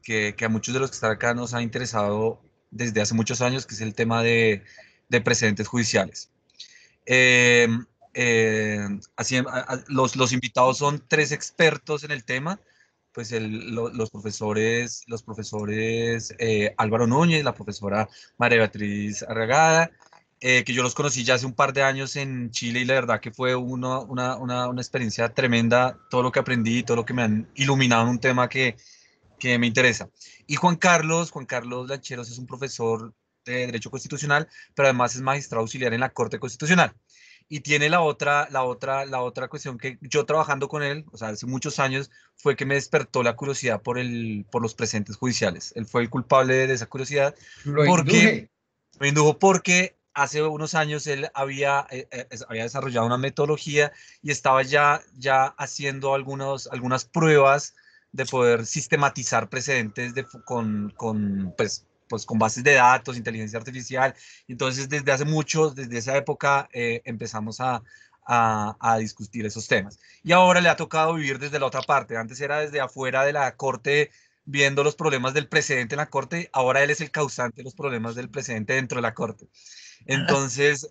que a muchos de los que están acá nos ha interesado desde hace muchos años, que es el tema de precedentes judiciales. Eh, Así, los invitados son tres expertos en el tema, pues los profesores Álvaro Núñez, la profesora María Beatriz Arregada, que yo los conocí ya hace un par de años en Chile y la verdad que fue una experiencia tremenda, todo lo que aprendí, todo lo que me han iluminado en un tema que me interesa. Y Juan Carlos Lancheros es un profesor de Derecho Constitucional, pero además es magistrado auxiliar en la Corte Constitucional. Y tiene la otra cuestión que yo trabajando con él, o sea, hace muchos años, fue que me despertó la curiosidad por los presentes judiciales. Él fue el culpable de esa curiosidad Lo porque induje. me indujo porque hace unos años él había desarrollado una metodología y estaba ya haciendo algunas pruebas de poder sistematizar precedentes pues, con bases de datos, inteligencia artificial. Entonces, desde hace mucho, desde esa época, empezamos a discutir esos temas. Y ahora le ha tocado vivir desde la otra parte. Antes era desde afuera de la corte viendo los problemas del precedente en la corte, ahora él es el causante de los problemas del precedente dentro de la corte. Entonces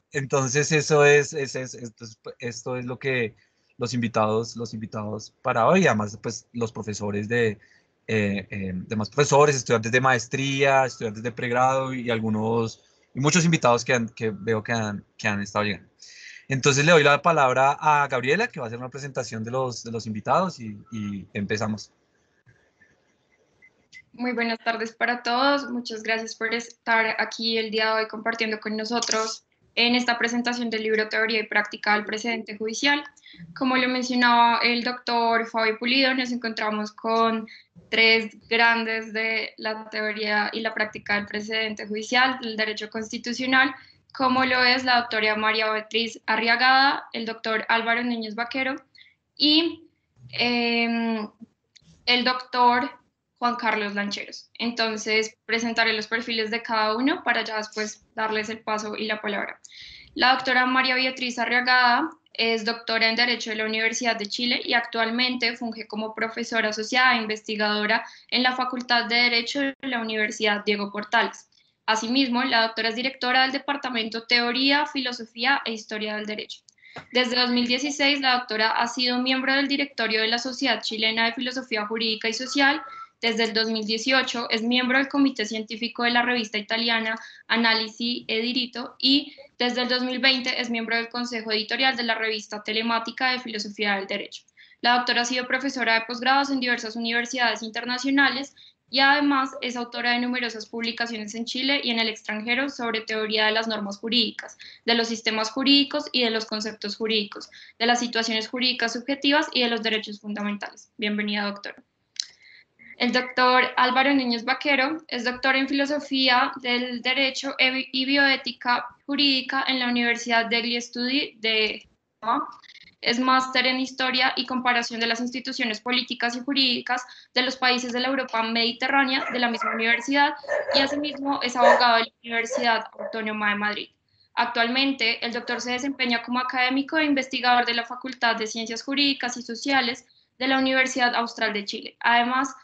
esto es lo que los invitados para hoy, además, pues los profesores demás profesores, estudiantes de maestría, estudiantes de pregrado y muchos invitados que veo que han estado llegando. Entonces le doy la palabra a Gabriela, que va a hacer una presentación de los invitados y empezamos. Muy buenas tardes para todos. Muchas gracias por estar aquí el día de hoy compartiendo con nosotros en esta presentación del libro Teoría y Práctica del Precedente Judicial. Como lo mencionaba el doctor Fabio Pulido, nos encontramos con tres grandes de la teoría y la práctica del precedente judicial, del derecho constitucional, como lo es la doctora María Beatriz Arriagada, el doctor Álvaro Núñez Vaquero y el doctor Juan Carlos Lancheros. Entonces, presentaré los perfiles de cada uno para ya después darles el paso y la palabra. La doctora María Beatriz Arriagada es doctora en Derecho de la Universidad de Chile y actualmente funge como profesora asociada e investigadora en la Facultad de Derecho de la Universidad Diego Portales. Asimismo, la doctora es directora del Departamento Teoría, Filosofía e Historia del Derecho. Desde 2016, la doctora ha sido miembro del directorio de la Sociedad Chilena de Filosofía Jurídica y Social. Desde el 2018 es miembro del comité científico de la revista italiana Analisi e Diritto y desde el 2020 es miembro del consejo editorial de la revista telemática de Filosofía del Derecho. La doctora ha sido profesora de posgrados en diversas universidades internacionales y además es autora de numerosas publicaciones en Chile y en el extranjero sobre teoría de las normas jurídicas, de los sistemas jurídicos y de los conceptos jurídicos, de las situaciones jurídicas subjetivas y de los derechos fundamentales. Bienvenida, doctora. El doctor Álvaro Núñez Vaquero es doctor en Filosofía del Derecho y Bioética Jurídica en la Universidad degli Studi de Roma. Es máster en Historia y Comparación de las Instituciones Políticas y Jurídicas de los países de la Europa Mediterránea de la misma universidad y asimismo es abogado de la Universidad Autónoma de Madrid. Actualmente, el doctor se desempeña como académico e investigador de la Facultad de Ciencias Jurídicas y Sociales de la Universidad Austral de Chile. Además,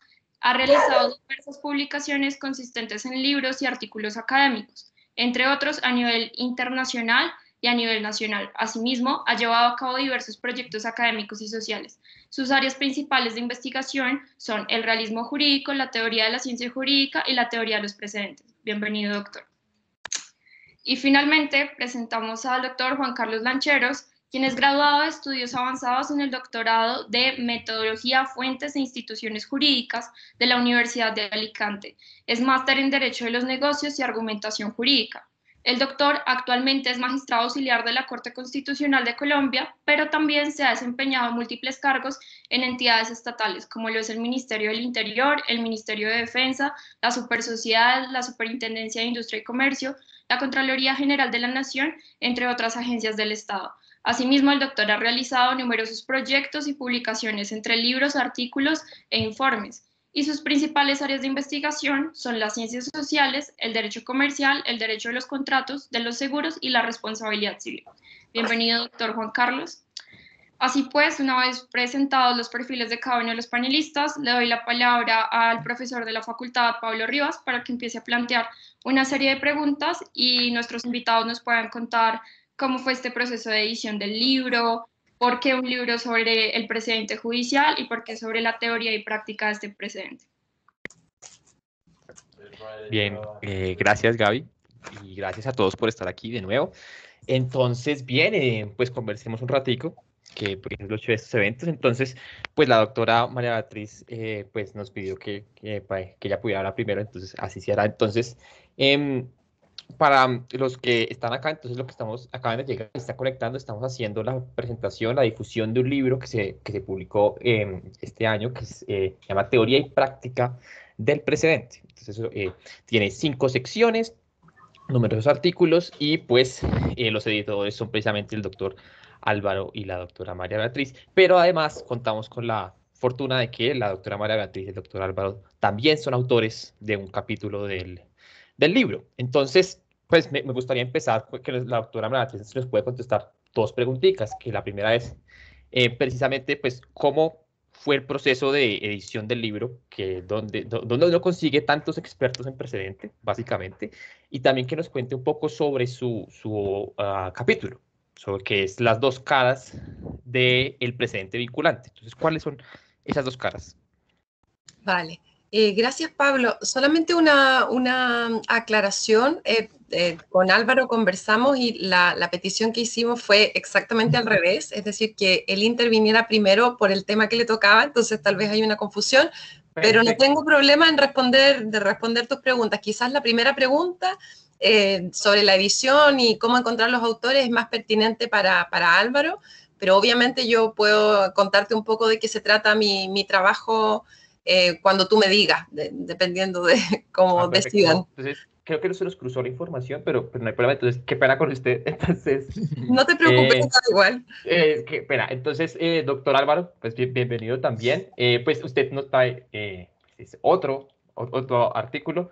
ha realizado diversas publicaciones consistentes en libros y artículos académicos, entre otros a nivel internacional y a nivel nacional. Asimismo, ha llevado a cabo diversos proyectos académicos y sociales. Sus áreas principales de investigación son el realismo jurídico, la teoría de la ciencia jurídica y la teoría de los precedentes. Bienvenido, doctor. Y finalmente presentamos al doctor Juan Carlos Lancheros, quien es graduado de estudios avanzados en el doctorado de Metodología, Fuentes e Instituciones Jurídicas de la Universidad de Alicante. Es máster en Derecho de los Negocios y Argumentación Jurídica. El doctor actualmente es magistrado auxiliar de la Corte Constitucional de Colombia, pero también se ha desempeñado en múltiples cargos en entidades estatales, como lo es el Ministerio del Interior, el Ministerio de Defensa, la Supersociedad, la Superintendencia de Industria y Comercio, la Contraloría General de la Nación, entre otras agencias del Estado. Asimismo, el doctor ha realizado numerosos proyectos y publicaciones entre libros, artículos e informes, y sus principales áreas de investigación son las ciencias sociales, el derecho comercial, el derecho de los contratos, de los seguros y la responsabilidad civil. Bienvenido, doctor Juan Carlos. Así pues, una vez presentados los perfiles de cada uno de los panelistas, le doy la palabra al profesor de la facultad, Pablo Rivas, para que empiece a plantear una serie de preguntas y nuestros invitados nos puedan contar cómo fue este proceso de edición del libro, por qué un libro sobre el precedente judicial y por qué sobre la teoría y práctica de este precedente. Bien, gracias Gaby y gracias a todos por estar aquí de nuevo. Entonces, bien, pues conversemos un ratico, que por ejemplo hecho de estos eventos. Entonces, pues la doctora María Beatriz pues nos pidió que ella pudiera hablar primero, entonces así se hará. Entonces, para los que están acá, entonces lo que acaban de llegar, está conectando, estamos haciendo la presentación, la difusión de un libro que se publicó este año, que se llama Teoría y Práctica del Precedente. Entonces, tiene 5 secciones, numerosos artículos y pues los editores son precisamente el doctor Álvaro y la doctora María Beatriz, pero además contamos con la fortuna de que la doctora María Beatriz y el doctor Álvaro también son autores de un capítulo del libro. Entonces, pues me gustaría empezar que la doctora María Beatriz nos puede contestar 2 preguntitas, que la primera es precisamente pues cómo fue el proceso de edición del libro, donde uno consigue tantos expertos en precedente, básicamente, y también que nos cuente un poco sobre su capítulo, sobre qué es las 2 caras del precedente vinculante. Entonces, ¿cuáles son esas 2 caras? Vale. Gracias, Pablo. Solamente una aclaración. Con Álvaro conversamos y la petición que hicimos fue exactamente al revés, es decir, que él interviniera primero por el tema que le tocaba, entonces tal vez hay una confusión, pero no tengo problema en responder tus preguntas. Quizás la primera pregunta sobre la edición y cómo encontrar los autores es más pertinente para Álvaro, pero obviamente yo puedo contarte un poco de qué se trata mi trabajo cuando tú me digas, dependiendo de cómo decidan. Entonces, creo que no se nos cruzó la información, pero no hay problema. Entonces, qué pena con usted. Entonces, no te preocupes, está igual. Qué pena. Entonces, doctor Álvaro, pues bienvenido también. Pues usted nos trae otro artículo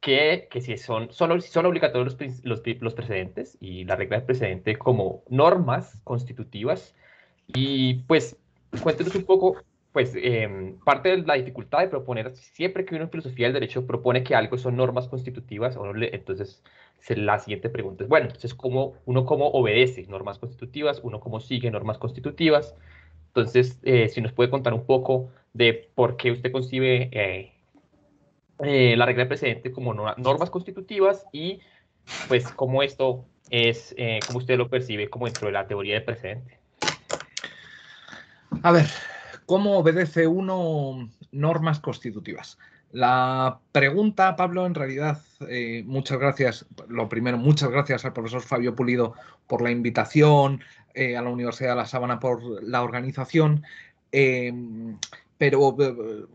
que si son obligatorios los precedentes y la regla del precedente como normas constitutivas. Y pues cuéntenos un poco, pues parte de la dificultad de proponer, siempre que uno en filosofía del derecho propone que algo son normas constitutivas, entonces la siguiente pregunta es, bueno, entonces uno cómo obedece normas constitutivas, uno cómo sigue normas constitutivas. Entonces, si nos puede contar un poco de por qué usted concibe la regla del precedente como normas constitutivas y pues cómo esto es, cómo usted lo percibe como dentro de la teoría del precedente. A ver, ¿cómo obedece uno normas constitutivas? La pregunta, Pablo, en realidad, muchas gracias. Lo primero, muchas gracias al profesor Fabio Pulido por la invitación, a la Universidad de La Sabana por la organización, pero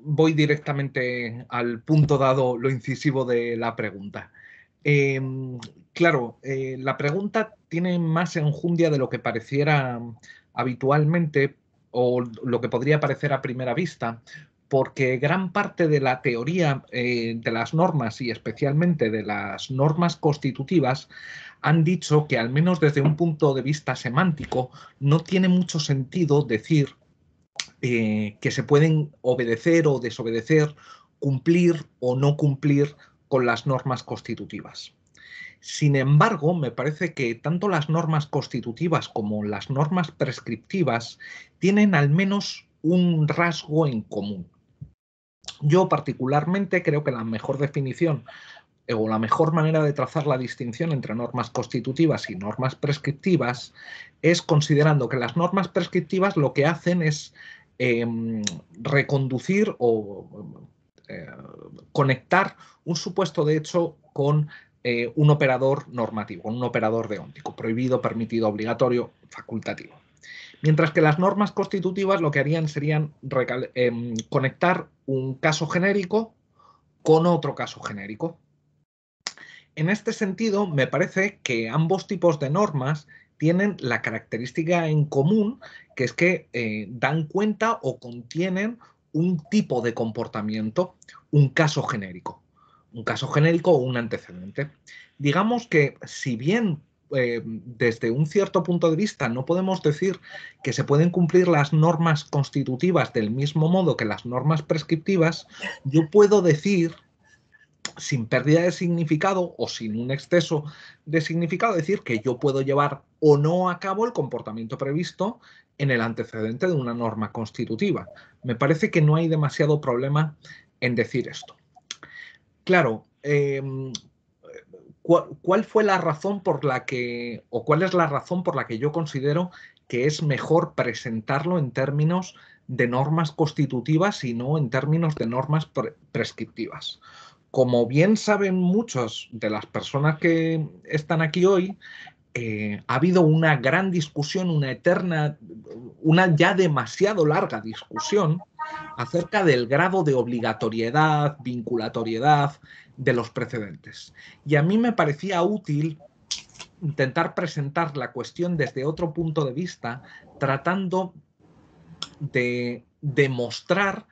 voy directamente al punto dado lo incisivo de la pregunta. Claro, la pregunta tiene más enjundia de lo que pareciera habitualmente, o lo que podría parecer a primera vista, porque gran parte de la teoría de las normas y especialmente de las normas constitutivas han dicho que, al menos desde un punto de vista semántico, no tiene mucho sentido decir que se pueden obedecer o desobedecer, cumplir o no cumplir con las normas constitutivas. Sin embargo, me parece que tanto las normas constitutivas como las normas prescriptivas tienen al menos un rasgo en común. Yo particularmente creo que la mejor definición o la mejor manera de trazar la distinción entre normas constitutivas y normas prescriptivas es considerando que las normas prescriptivas lo que hacen es reconducir o conectar un supuesto de hecho con un operador normativo, un operador deóntico, prohibido, permitido, obligatorio, facultativo. Mientras que las normas constitutivas lo que harían serían conectar un caso genérico con otro caso genérico. En este sentido, me parece que ambos tipos de normas tienen la característica en común, que es que dan cuenta o contienen un tipo de comportamiento, un caso genérico. Un caso genérico o un antecedente. Digamos que, si bien desde un cierto punto de vista no podemos decir que se pueden cumplir las normas constitutivas del mismo modo que las normas prescriptivas, yo puedo decir, sin pérdida de significado o sin un exceso de significado, decir que yo puedo llevar o no a cabo el comportamiento previsto en el antecedente de una norma constitutiva. Me parece que no hay demasiado problema en decir esto. Claro, ¿cuál fue la razón por la que, o cuál es la razón por la que yo considero que es mejor presentarlo en términos de normas constitutivas y no en términos de normas prescriptivas? Como bien saben muchas de las personas que están aquí hoy, ha habido una gran discusión, una ya demasiado larga discusión acerca del grado de obligatoriedad, vinculatoriedad de los precedentes. Y a mí me parecía útil intentar presentar la cuestión desde otro punto de vista, tratando de demostrar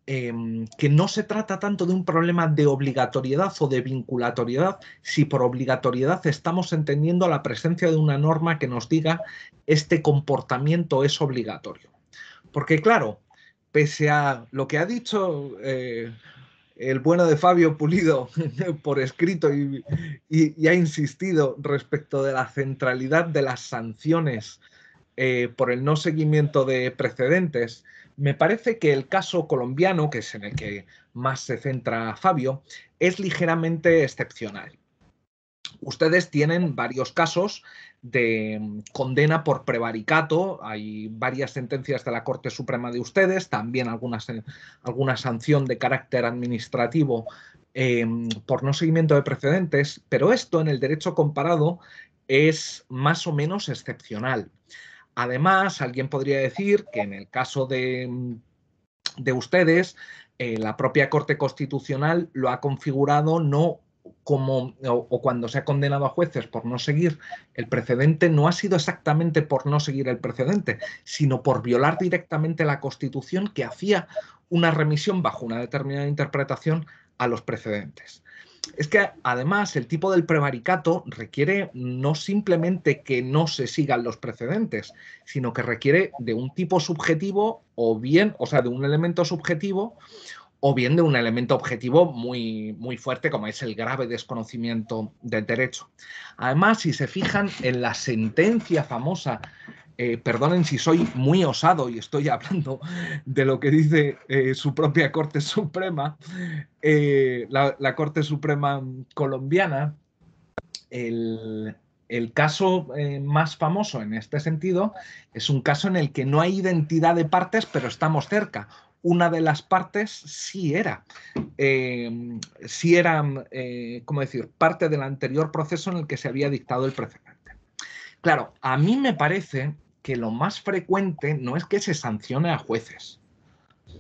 que no se trata tanto de un problema de obligatoriedad o de vinculatoriedad, si por obligatoriedad estamos entendiendo la presencia de una norma que nos diga este comportamiento es obligatorio. Porque claro, pese a lo que ha dicho el bueno de Fabio Pulido por escrito y ha insistido respecto de la centralidad de las sanciones por el no seguimiento de precedentes, me parece que el caso colombiano, que es en el que más se centra Fabio, es ligeramente excepcional. Ustedes tienen varios casos de condena por prevaricato, hay varias sentencias de la Corte Suprema de ustedes, también alguna sanción de carácter administrativo por no seguimiento de precedentes, pero esto en el derecho comparado es más o menos excepcional. Además, alguien podría decir que en el caso de ustedes, la propia Corte Constitucional lo ha configurado no como, o cuando se ha condenado a jueces por no seguir el precedente, no ha sido exactamente por no seguir el precedente, sino por violar directamente la Constitución, que hacía una remisión bajo una determinada interpretación a los precedentes. Es que además el tipo del prevaricato requiere no simplemente que no se sigan los precedentes, sino que requiere de un tipo subjetivo o bien, o sea, de un elemento subjetivo o bien de un elemento objetivo muy, muy fuerte, como es el grave desconocimiento del derecho. Además, si se fijan en la sentencia famosa, perdonen si soy muy osado y estoy hablando de lo que dice su propia Corte Suprema, la Corte Suprema colombiana, el caso más famoso en este sentido es un caso en el que no hay identidad de partes, pero estamos cerca. Una de las partes sí era, ¿cómo decir?, parte del anterior proceso en el que se había dictado el precedente. Claro, a mí me parece que lo más frecuente no es que se sancione a jueces,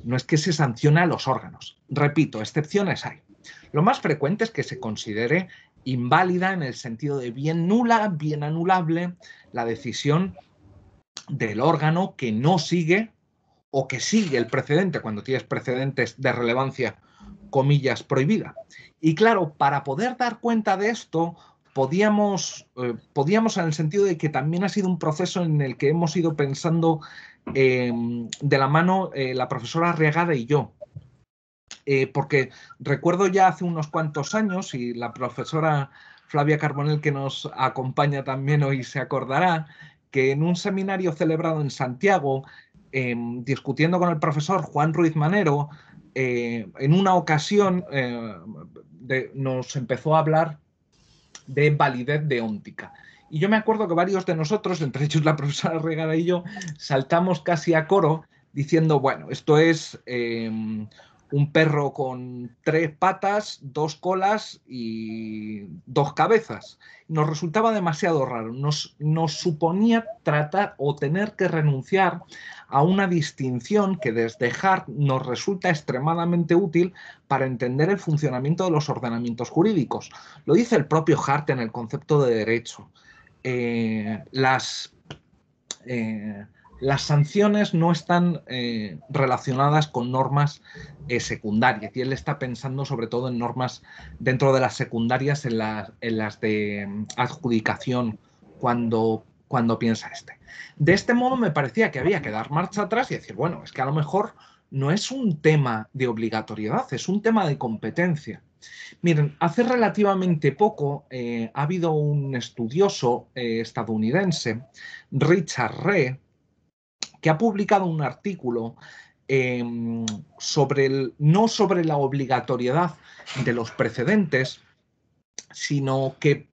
no es que se sancione a los órganos. Repito, excepciones hay. Lo más frecuente es que se considere inválida en el sentido de bien nula, bien anulable, la decisión del órgano que no sigue o que sigue el precedente cuando tienes precedentes de relevancia, comillas, prohibida. Y claro, para poder dar cuenta de esto, podíamos en el sentido de que también ha sido un proceso en el que hemos ido pensando de la mano la profesora Arriagada y yo. Porque recuerdo ya hace unos cuantos años, y la profesora Flavia Carbonell, que nos acompaña también hoy, se acordará, que en un seminario celebrado en Santiago, discutiendo con el profesor Juan Ruiz Manero, en una ocasión nos empezó a hablar de validez deóntica. Y yo me acuerdo que varios de nosotros, entre ellos la profesora Regada y yo, saltamos casi a coro diciendo, bueno, esto es un perro con 3 patas, 2 colas y 2 cabezas. Nos resultaba demasiado raro. Nos suponía tratar o tener que renunciar a una distinción que desde Hart nos resulta extremadamente útil para entender el funcionamiento de los ordenamientos jurídicos. Lo dice el propio Hart en el concepto de derecho. Las sanciones no están relacionadas con normas secundarias, y él está pensando sobre todo en normas dentro de las secundarias, en las de adjudicación cuando piensa este. De este modo me parecía que había que dar marcha atrás y decir, bueno, es que a lo mejor no es un tema de obligatoriedad, es un tema de competencia. Miren, hace relativamente poco ha habido un estudioso estadounidense, Richard Reh, que ha publicado un artículo no sobre la obligatoriedad de los precedentes, sino que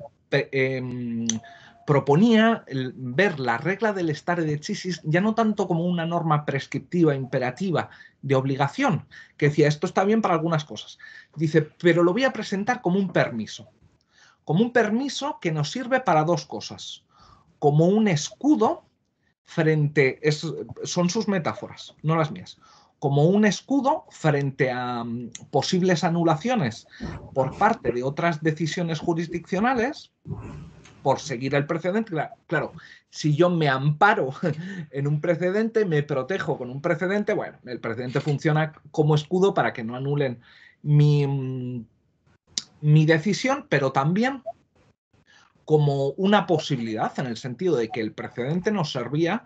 proponía ver la regla del stare decisis ya no tanto como una norma prescriptiva, imperativa, de obligación, que decía, esto está bien para algunas cosas. Dice, pero lo voy a presentar como un permiso que nos sirve para dos cosas, como un escudo frente, son sus metáforas, no las mías, como un escudo frente a posibles anulaciones por parte de otras decisiones jurisdiccionales por seguir el precedente. Claro, si yo me amparo en un precedente, me protejo con un precedente, bueno, el precedente funciona como escudo para que no anulen mi decisión, pero también como una posibilidad, en el sentido de que el precedente nos servía,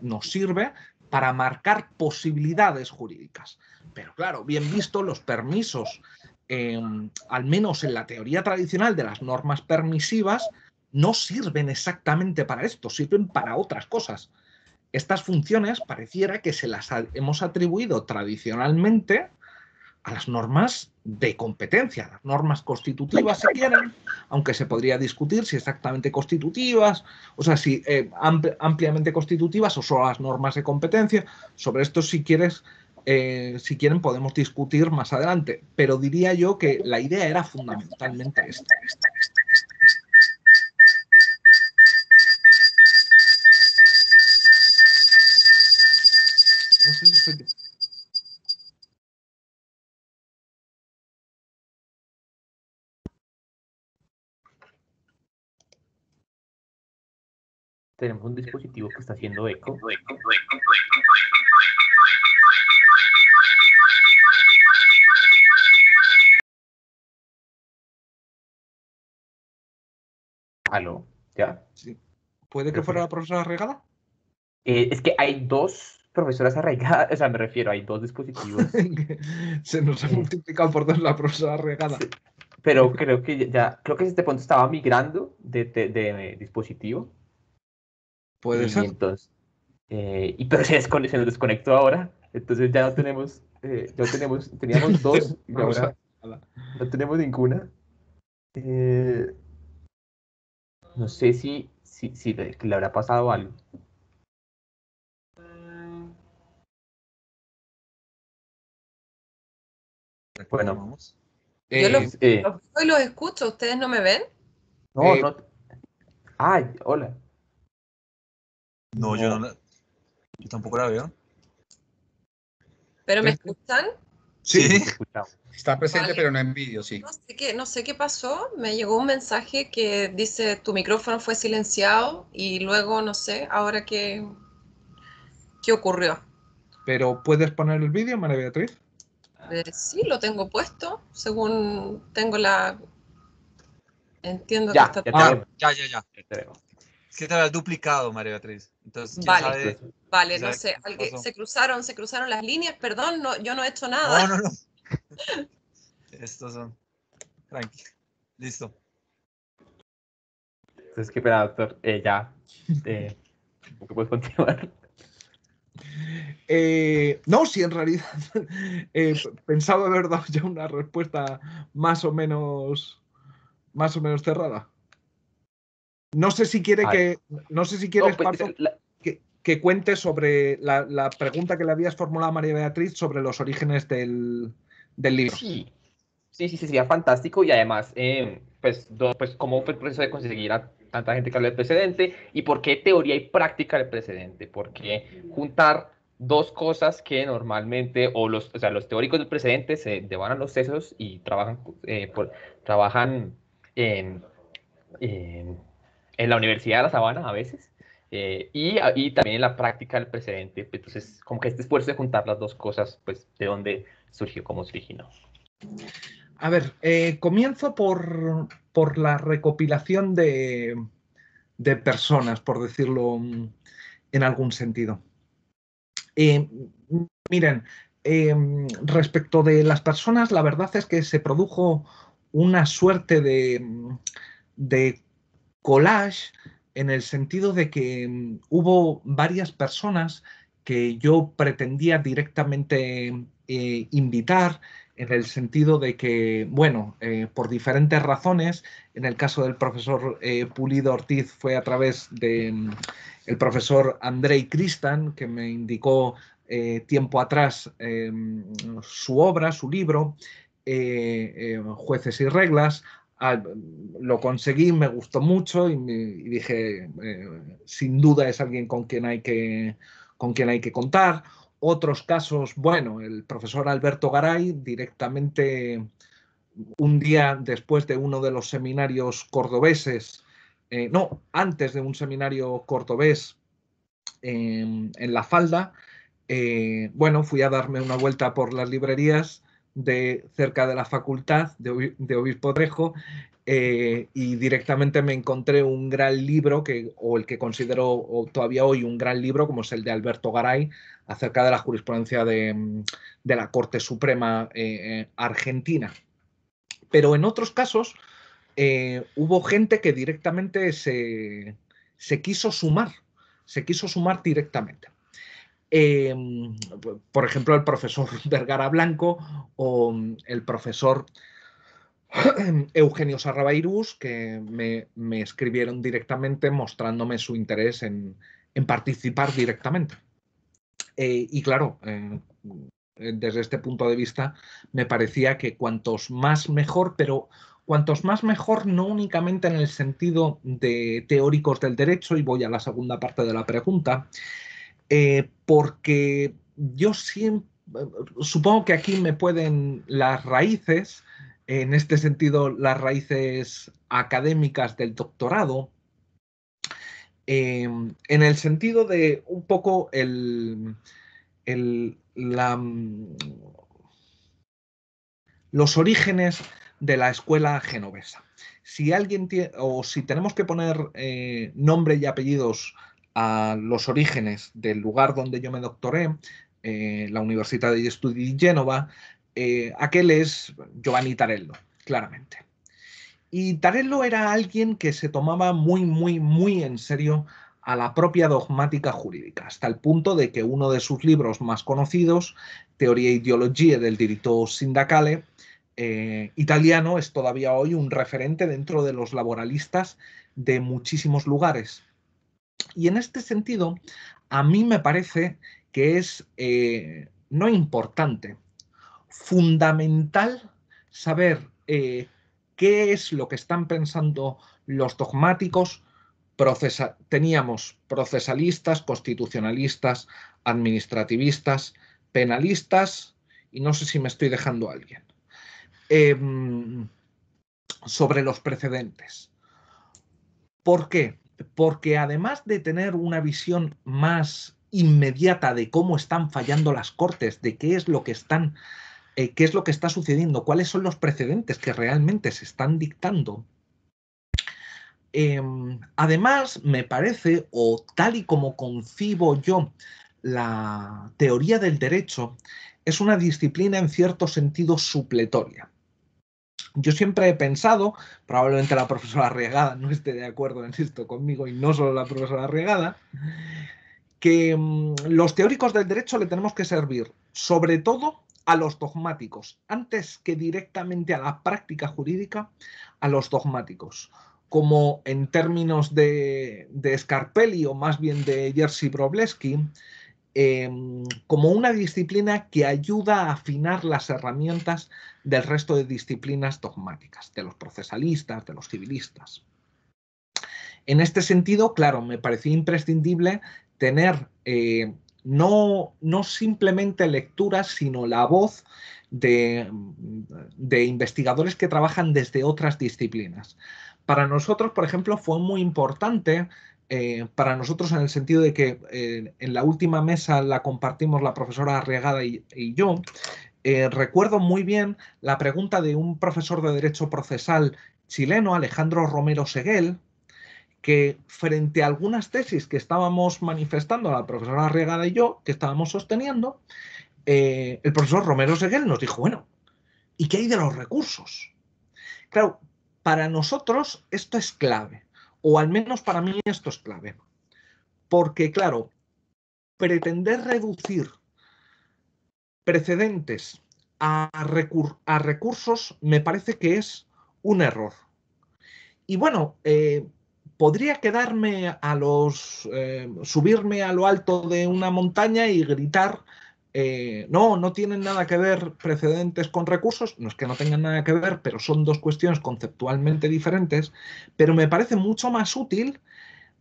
nos sirve para marcar posibilidades jurídicas. Pero claro, bien visto, los permisos, al menos en la teoría tradicional de las normas permisivas, no sirven exactamente para esto, sirven para otras cosas. Estas funciones pareciera que se las hemos atribuido tradicionalmente a las normas de competencia, las normas constitutivas si quieren, aunque se podría discutir si exactamente constitutivas, o sea, si ampliamente constitutivas o solo las normas de competencia. Sobre esto, si quieren, podemos discutir más adelante, pero diría yo que la idea era fundamentalmente esta. No sé si estoy... Tenemos un dispositivo que está haciendo eco. ¿Aló? ¿Ya? Sí. ¿Puede que fuera la profesora Regada? Es que hay dos profesoras arraigadas, o sea, me refiero, hay dos dispositivos. Se nos ha multiplicado por dos la profesora Regada. Sí, pero creo que creo que este punto estaba migrando de dispositivo. Puede ser. Entonces, pero se nos desconectó ahora, entonces ya no tenemos, teníamos dos y ahora no tenemos ninguna. No sé si le habrá pasado algo. Bueno, yo los escucho, ¿ustedes no me ven? No. Ay, hola. No, yo tampoco la veo. ¿Pero me escuchan? Sí. Está presente, Vale. pero no en vídeo, sí. No sé qué pasó, me llegó un mensaje que dice tu micrófono fue silenciado y luego no sé, ahora qué ocurrió. ¿Pero puedes poner el vídeo, María Beatriz? Sí, lo tengo puesto, según tengo la... Entiendo Ya, que está... Ya. Es que te habías duplicado, María Beatriz. Entonces, ¿quién sabe? Vale, no sé, se cruzaron las líneas, perdón, no, yo no he hecho nada. No. Estos son... Tranqui. Listo. Entonces, qué pena, doctor. Ya. ¿Cómo que puedes continuar? No, si en realidad pensaba haber dado ya una respuesta más o menos cerrada. No sé si quiere quieres, Pablo, que cuente sobre la pregunta que le habías formulado a María Beatriz sobre los orígenes del libro. Sí, sería fantástico y además, pues cómo fue el proceso de conseguir a tanta gente que habla del precedente y por qué teoría y práctica del precedente, porque juntar dos cosas que normalmente, los teóricos del precedente se devanan los sesos y trabajan en la Universidad de La Sabana a veces, y también en la práctica del precedente. Entonces, como que este esfuerzo de juntar las dos cosas, pues, de dónde surgió, cómo se originó. A ver, comienzo por la recopilación de de personas, por decirlo en algún sentido. Miren, respecto de las personas, la verdad es que se produjo una suerte de collage en el sentido de que hubo varias personas que yo pretendía directamente invitar, en el sentido de que, bueno, por diferentes razones, en el caso del profesor Pulido Ortiz fue a través de el profesor Andrei Cristan, que me indicó tiempo atrás su obra, su libro, Jueces y Reglas. Lo conseguí, me gustó mucho y dije, sin duda es alguien con quien hay que contar. Otros casos, bueno, el profesor Alberto Garay, directamente un día después de uno de los seminarios cordobeses, no, antes de un seminario cordobés en La Falda, bueno, fui a darme una vuelta por las librerías cerca de la facultad de Obispo Trejo y directamente me encontré un gran libro, o el que considero todavía hoy un gran libro, como es el de Alberto Garay, acerca de la jurisprudencia de la Corte Suprema argentina. Pero en otros casos hubo gente que directamente se quiso sumar directamente. Por ejemplo, el profesor Vergara Blanco o el profesor Eugenio Sarrabairús, que me escribieron directamente mostrándome su interés en participar directamente. Y claro, desde este punto de vista me parecía que cuantos más mejor, pero cuantos más mejor no únicamente en el sentido de teóricos del derecho, y voy a la segunda parte de la pregunta, porque yo siempre, supongo que aquí me pueden las raíces, en este sentido las raíces académicas del doctorado, en el sentido de un poco los orígenes de la escuela genovesa. Si alguien tiene, o si tenemos que poner nombre y apellidos a los orígenes del lugar donde yo me doctoré, la Università degli Studi di Génova, aquel es Giovanni Tarello, claramente. Y Tarello era alguien que se tomaba muy, muy, muy en serio a la propia dogmática jurídica, hasta el punto de que uno de sus libros más conocidos, Teoria e Ideologia del Diritto Sindacale, italiano, es todavía hoy un referente dentro de los laboralistas de muchísimos lugares. Y en este sentido, a mí me parece que es no importante, fundamental saber qué es lo que están pensando los dogmáticos. Teníamos procesalistas, constitucionalistas, administrativistas, penalistas, y no sé si me estoy dejando a alguien. Sobre los precedentes. ¿Por qué? Porque además de tener una visión más inmediata de cómo están fallando las cortes, de qué es lo que está sucediendo, cuáles son los precedentes que realmente se están dictando, además me parece, o tal y como concibo yo la teoría del derecho, es una disciplina en cierto sentido supletoria. Yo siempre he pensado, probablemente la profesora Arriagada no esté de acuerdo en esto conmigo, y no solo la profesora Arriagada, que los teóricos del derecho le tenemos que servir sobre todo a los dogmáticos, antes que directamente a la práctica jurídica, a los dogmáticos, como en términos de Scarpelli o más bien de Jerzy Wróblewski, como una disciplina que ayuda a afinar las herramientas del resto de disciplinas dogmáticas, de los procesalistas, de los civilistas. En este sentido, claro, me parecía imprescindible tener no simplemente lecturas, sino la voz de investigadores que trabajan desde otras disciplinas. Para nosotros, por ejemplo, fue muy importante, para nosotros en el sentido de que en la última mesa la compartimos la profesora Arriagada y yo. Recuerdo muy bien la pregunta de un profesor de Derecho Procesal chileno, Alejandro Romero Seguel, que frente a algunas tesis que estábamos manifestando, la profesora Arriagada y yo, que estábamos sosteniendo, el profesor Romero Seguel nos dijo, bueno, ¿y qué hay de los recursos? Claro, para nosotros esto es clave, o al menos para mí esto es clave, porque claro, pretender reducir precedentes a recursos me parece que es un error. Y bueno, podría quedarme subirme a lo alto de una montaña y gritar, no tienen nada que ver precedentes con recursos, no es que no tengan nada que ver, pero son dos cuestiones conceptualmente diferentes, pero me parece mucho más útil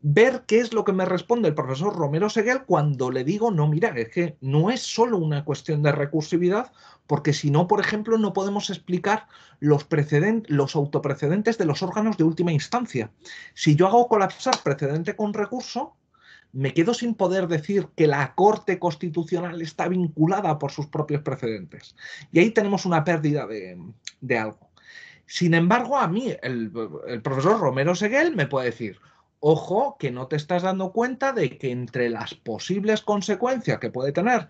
ver qué es lo que me responde el profesor Romero Seguel cuando le digo, no, mira, es que no es solo una cuestión de recursividad, porque si no, por ejemplo, no podemos explicar los autoprecedentes de los órganos de última instancia. Si yo hago colapsar precedente con recurso, me quedo sin poder decir que la Corte Constitucional está vinculada por sus propios precedentes. Y ahí tenemos una pérdida de algo. Sin embargo, a mí, el profesor Romero Seguel me puede decir, ojo, que no te estás dando cuenta de que entre las posibles consecuencias que puede tener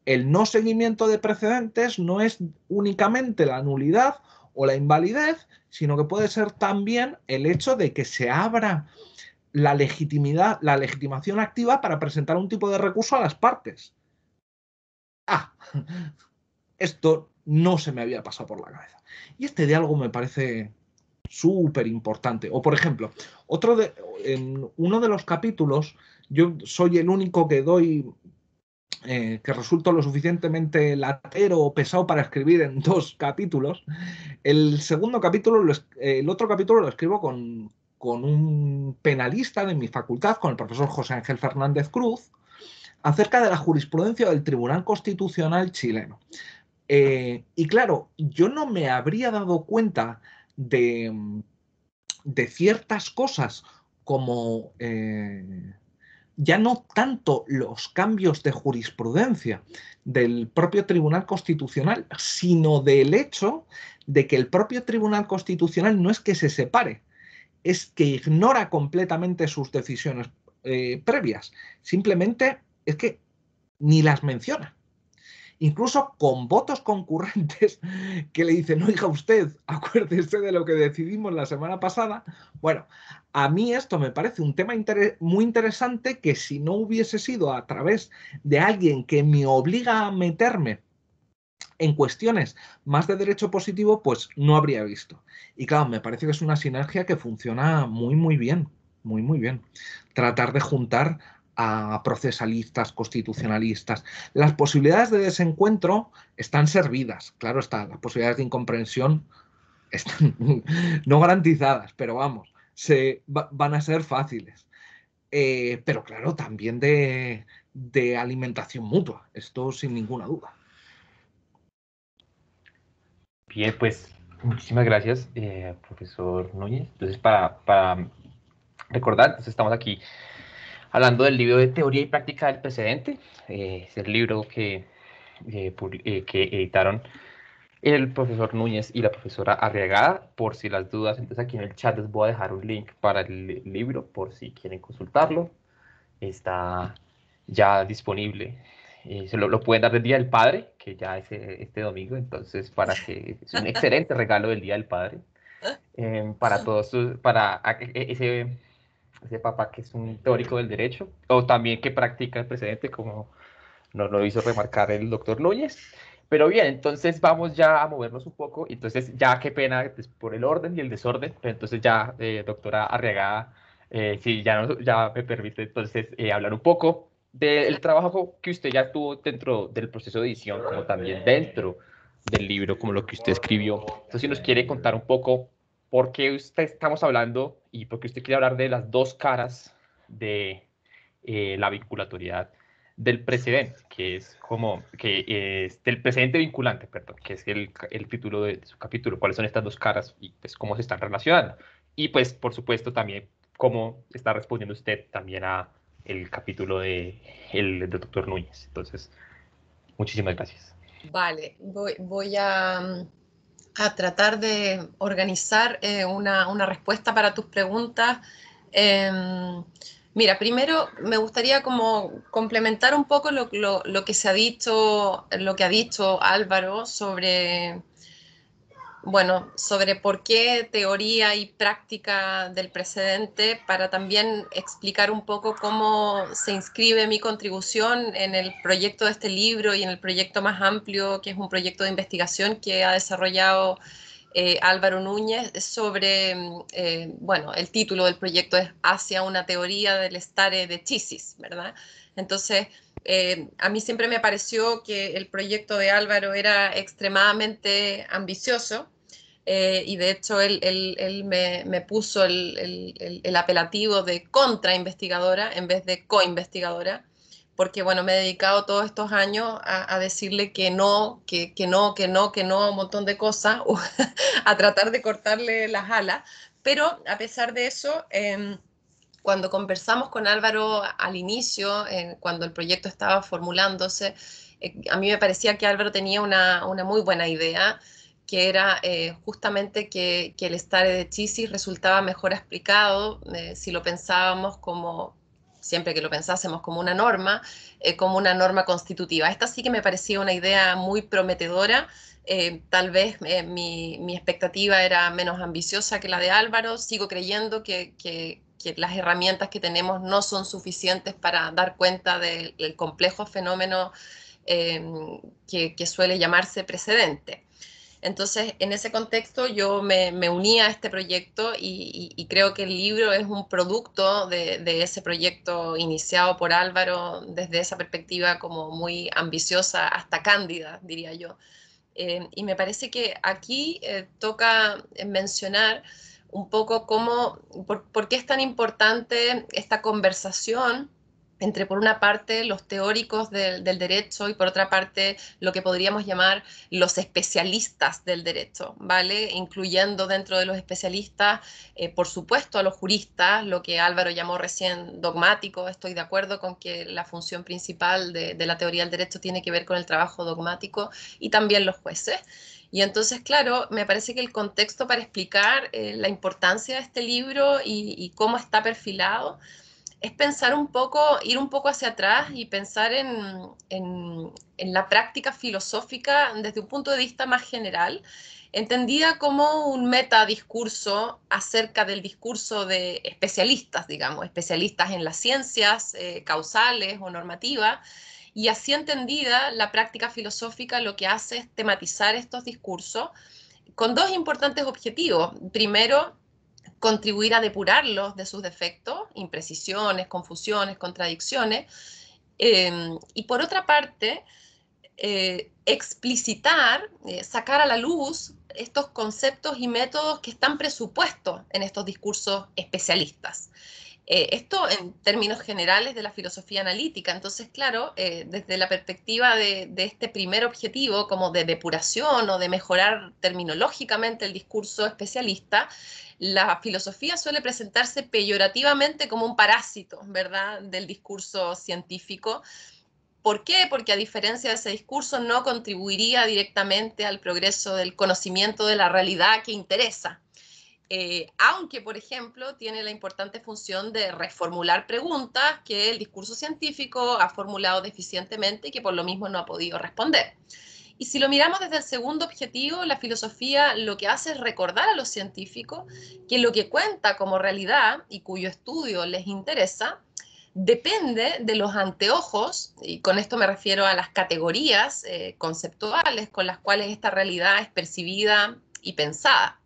el no seguimiento de precedentes no es únicamente la nulidad o la invalidez, sino que puede ser también el hecho de que se abra la legitimación activa para presentar un tipo de recurso a las partes. Esto no se me había pasado por la cabeza. Y este diálogo me parece súper importante. O, por ejemplo, en uno de los capítulos, yo soy el único que que resulto lo suficientemente latero o pesado para escribir en 2 capítulos. El otro capítulo lo escribo con un penalista de mi facultad, con el profesor José Ángel Fernández Cruz, acerca de la jurisprudencia del Tribunal Constitucional chileno. Y claro, yo no me habría dado cuenta de ciertas cosas como ya no tanto los cambios de jurisprudencia del propio Tribunal Constitucional, sino del hecho de que el propio Tribunal Constitucional no es que se separe, es que ignora completamente sus decisiones previas, simplemente es que ni las menciona. Incluso con votos concurrentes que le dicen, oiga usted, acuérdese de lo que decidimos la semana pasada. Bueno, a mí esto me parece un tema muy interesante que si no hubiese sido a través de alguien que me obliga a meterme en cuestiones más de derecho positivo, pues no habría visto. Y claro, me parece que es una sinergia que funciona muy, muy bien, muy, muy bien. Tratar de juntar a procesalistas, constitucionalistas. Las posibilidades de desencuentro están servidas, claro está, las posibilidades de incomprensión están no garantizadas, pero vamos, van a ser fáciles. Pero claro, también de alimentación mutua, esto sin ninguna duda. Bien, pues muchísimas gracias, profesor Núñez. Entonces, para recordar, entonces estamos aquí hablando del libro de Teoría y Práctica del Precedente. Es el libro que editaron el profesor Núñez y la profesora Arriagada. Por si las dudas, entonces aquí en el chat les voy a dejar un link para el libro, por si quieren consultarlo. Está ya disponible. Se lo pueden dar del Día del Padre, que ya es este domingo, entonces es un excelente regalo del Día del Padre para todos, para ese papá que es un teórico del derecho, o también que practica el precedente, como nos lo hizo remarcar el doctor Núñez. Pero bien, entonces vamos ya a movernos un poco. Entonces, ya qué pena pues, por el orden y el desorden, pero entonces ya, doctora Arriagada, si ya me permite entonces hablar un poco del trabajo que usted ya tuvo dentro del proceso de edición, como también dentro del libro, como lo que usted escribió. Entonces, si nos quiere contar un poco por qué usted estamos hablando y por qué usted quiere hablar de las dos caras de la vinculatoriedad del precedente, que es del precedente vinculante, perdón, que es el título de su capítulo, cuáles son estas dos caras y pues cómo se están relacionando. Y pues, por supuesto, también cómo está respondiendo usted también a el capítulo del doctor Núñez. Entonces, muchísimas gracias. Vale, voy a tratar de organizar una respuesta para tus preguntas Mira, primero me gustaría como complementar un poco lo que se ha dicho, lo que ha dicho Álvaro sobre, bueno, sobre por qué teoría y práctica del precedente, para también explicar un poco cómo se inscribe mi contribución en el proyecto de este libro y en el proyecto más amplio, que es un proyecto de investigación que ha desarrollado Álvaro Núñez sobre, bueno, el título del proyecto es Hacia una teoría del stare decisis, ¿verdad? Entonces, a mí siempre me pareció que el proyecto de Álvaro era extremadamente ambicioso, y de hecho él me puso el apelativo de contrainvestigadora en vez de coinvestigadora, porque bueno, me he dedicado todos estos años a decirle que no, que no, que no, que no, un montón de cosas, a tratar de cortarle las alas, pero a pesar de eso, cuando conversamos con Álvaro al inicio, cuando el proyecto estaba formulándose, a mí me parecía que Álvaro tenía una muy buena idea, que era justamente que el stare decisis resultaba mejor explicado si lo pensábamos como, siempre que lo pensásemos como una norma constitutiva. Esta sí que me parecía una idea muy prometedora. Tal vez mi expectativa era menos ambiciosa que la de Álvaro. Sigo creyendo que las herramientas que tenemos no son suficientes para dar cuenta del complejo fenómeno que suele llamarse precedente. Entonces, en ese contexto yo me uní a este proyecto y creo que el libro es un producto de ese proyecto iniciado por Álvaro desde esa perspectiva como muy ambiciosa, hasta cándida, diría yo. Y me parece que aquí toca mencionar un poco por qué es tan importante esta conversación entre, por una parte, los teóricos del derecho y, por otra parte, lo que podríamos llamar los especialistas del derecho, ¿vale? Incluyendo dentro de los especialistas, por supuesto, a los juristas, lo que Álvaro llamó recién dogmático. Estoy de acuerdo con que la función principal de la teoría del derecho tiene que ver con el trabajo dogmático, y también los jueces. Y entonces, claro, me parece que el contexto para explicar la importancia de este libro y cómo está perfilado es pensar un poco, ir un poco hacia atrás y pensar en la práctica filosófica desde un punto de vista más general, entendida como un metadiscurso acerca del discurso de especialistas, digamos, especialistas en las ciencias causales o normativas, y así entendida la práctica filosófica lo que hace es tematizar estos discursos con dos importantes objetivos. Primero, contribuir a depurarlos de sus defectos, imprecisiones, confusiones, contradicciones, y por otra parte, explicitar, sacar a la luz estos conceptos y métodos que están presupuestos en estos discursos especialistas. Esto en términos generales de la filosofía analítica. Entonces, claro, desde la perspectiva de este primer objetivo, como de depuración o de mejorar terminológicamente el discurso especialista, la filosofía suele presentarse peyorativamente como un parásito, ¿verdad?, del discurso científico. ¿Por qué? Porque a diferencia de ese discurso no contribuiría directamente al progreso del conocimiento de la realidad que interesa. Aunque, por ejemplo, tiene la importante función de reformular preguntas que el discurso científico ha formulado deficientemente y que por lo mismo no ha podido responder. Y si lo miramos desde el segundo objetivo, la filosofía lo que hace es recordar a los científicos que lo que cuenta como realidad y cuyo estudio les interesa depende de los anteojos, y con esto me refiero a las categorías conceptuales con las cuales esta realidad es percibida y pensada,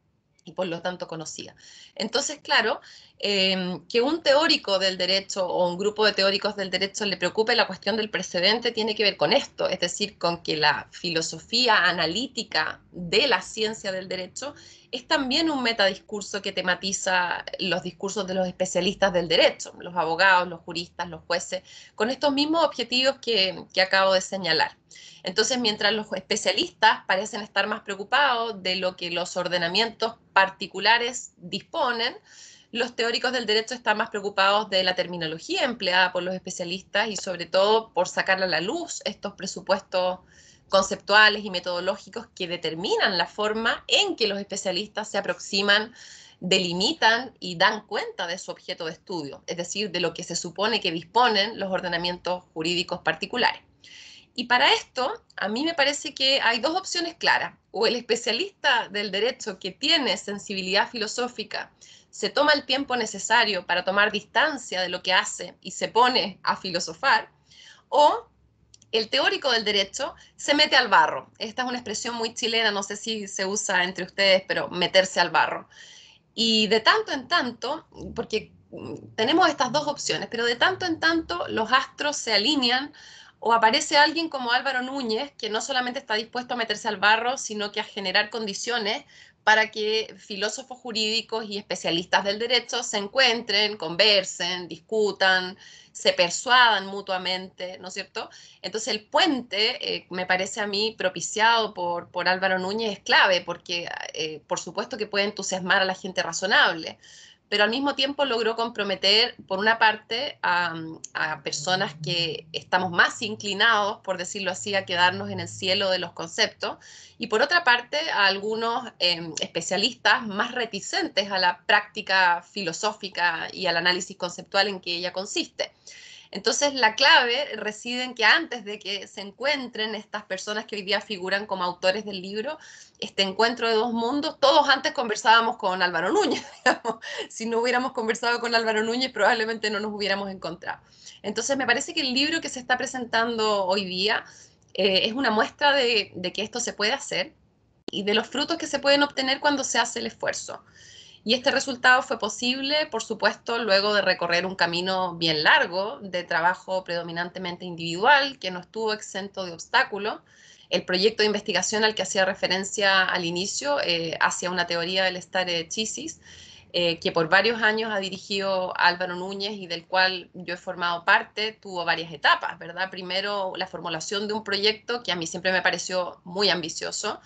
y por lo tanto conocida. Entonces, claro, que un teórico del derecho o un grupo de teóricos del derecho le preocupe la cuestión del precedente tiene que ver con esto, es decir, con que la filosofía analítica de la ciencia del derecho es también un metadiscurso que tematiza los discursos de los especialistas del derecho, los abogados, los juristas, los jueces, con estos mismos objetivos que acabo de señalar. Entonces, mientras los especialistas parecen estar más preocupados de lo que los ordenamientos particulares disponen, los teóricos del derecho están más preocupados de la terminología empleada por los especialistas y sobre todo por sacar a la luz estos presupuestos conceptuales y metodológicos que determinan la forma en que los especialistas se aproximan delimitan y dan cuenta de su objeto de estudio, es decir, de lo que se supone que disponen los ordenamientos jurídicos particulares. Y para esto, a mí me parece que hay dos opciones claras. O el especialista del derecho que tiene sensibilidad filosófica se toma el tiempo necesario para tomar distancia de lo que hace y se pone a filosofar, o el teórico del derecho se mete al barro. Esta es una expresión muy chilena, no sé si se usa entre ustedes, pero meterse al barro. Y de tanto en tanto, porque tenemos estas dos opciones, pero de tanto en tanto los astros se alinean o aparece alguien como Álvaro Núñez, que no solamente está dispuesto a meterse al barro, sino que a generar condiciones para que filósofos jurídicos y especialistas del derecho se encuentren, conversen, discutan, se persuadan mutuamente, ¿no es cierto? Entonces el puente, me parece a mí, propiciado por Álvaro Núñez es clave, porque por supuesto que puede entusiasmar a la gente razonable, pero al mismo tiempo logró comprometer, por una parte, a personas que estamos más inclinados, por decirlo así, a quedarnos en el cielo de los conceptos, y por otra parte, a algunos especialistas más reticentes a la práctica filosófica y al análisis conceptual en que ella consiste. Entonces, la clave reside en que antes de que se encuentren estas personas que hoy día figuran como autores del libro, este encuentro de dos mundos, todos antes conversábamos con Álvaro Núñez, digamos. Si no hubiéramos conversado con Álvaro Núñez, probablemente no nos hubiéramos encontrado. Entonces, me parece que el libro que se está presentando hoy día es una muestra de que esto se puede hacer y de los frutos que se pueden obtener cuando se hace el esfuerzo. Y este resultado fue posible, por supuesto, luego de recorrer un camino bien largo de trabajo predominantemente individual, que no estuvo exento de obstáculos. El proyecto de investigación al que hacía referencia al inicio, hacia una teoría del stare decisis, que por varios años ha dirigido Álvaro Núñez y del cual yo he formado parte, tuvo varias etapas, ¿verdad? Primero, la formulación de un proyecto que a mí siempre me pareció muy ambicioso,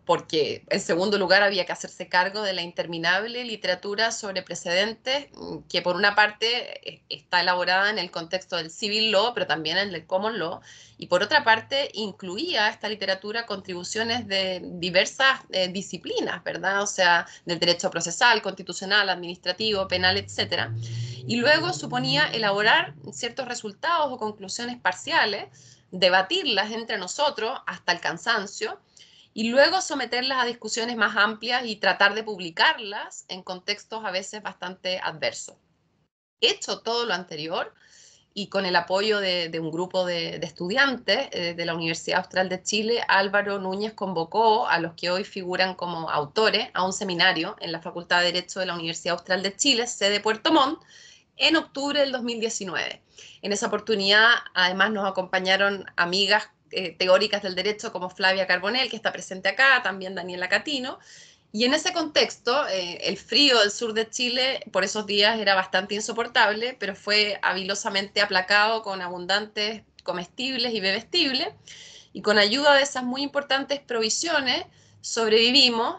porque en segundo lugar había que hacerse cargo de la interminable literatura sobre precedentes que por una parte está elaborada en el contexto del civil law, pero también en el common law, y por otra parte incluía esta literatura contribuciones de diversas disciplinas, ¿verdad? O sea, del derecho procesal, constitucional, administrativo, penal, etcétera. Y luego suponía elaborar ciertos resultados o conclusiones parciales, debatirlas entre nosotros hasta el cansancio, y luego someterlas a discusiones más amplias y tratar de publicarlas en contextos a veces bastante adversos. Hecho todo lo anterior, y con el apoyo de un grupo de estudiantes de la Universidad Austral de Chile, Álvaro Núñez convocó a los que hoy figuran como autores a un seminario en la Facultad de Derecho de la Universidad Austral de Chile, sede Puerto Montt, en octubre del 2019. En esa oportunidad, además, nos acompañaron amigas teóricas del derecho como Flavia Carbonell, que está presente acá, también Daniela Catino, y en ese contexto, el frío del sur de Chile por esos días era bastante insoportable, pero fue habilosamente aplacado con abundantes comestibles y bebestibles, y con ayuda de esas muy importantes provisiones sobrevivimos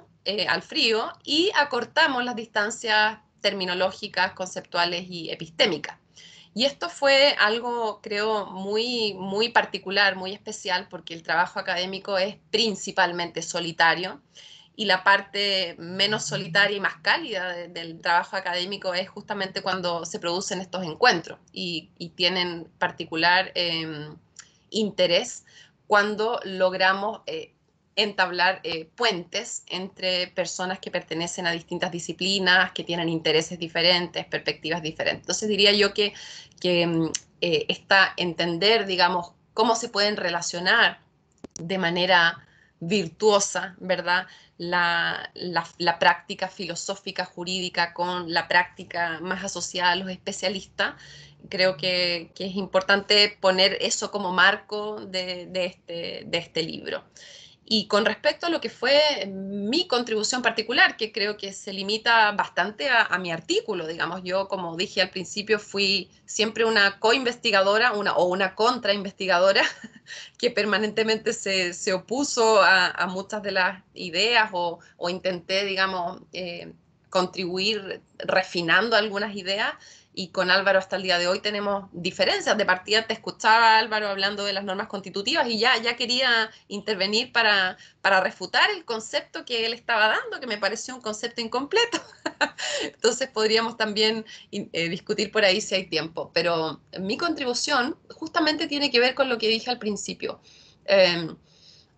al frío y acortamos las distancias terminológicas, conceptuales y epistémicas. Y esto fue algo, creo, muy, muy particular, muy especial, porque el trabajo académico es principalmente solitario, y la parte menos solitaria y más cálida del trabajo académico es justamente cuando se producen estos encuentros y tienen particular interés cuando logramos entablar puentes entre personas que pertenecen a distintas disciplinas, que tienen intereses diferentes, perspectivas diferentes. Entonces diría yo que está entender, digamos, cómo se pueden relacionar de manera virtuosa, ¿verdad? La práctica filosófica jurídica con la práctica más asociada a los especialistas. Creo que es importante poner eso como marco de este libro. Y con respecto a lo que fue mi contribución particular, que creo que se limita bastante a mi artículo, digamos, yo, como dije al principio, fui siempre una co-investigadora o una contra-investigadora que permanentemente se opuso a muchas de las ideas o intenté, digamos, contribuir refinando algunas ideas. y con Álvaro hasta el día de hoy tenemos diferencias. De partida te escuchaba Álvaro hablando de las normas constitutivas y ya quería intervenir para refutar el concepto que él estaba dando, que me pareció un concepto incompleto. Entonces podríamos también discutir por ahí si hay tiempo. Pero mi contribución justamente tiene que ver con lo que dije al principio.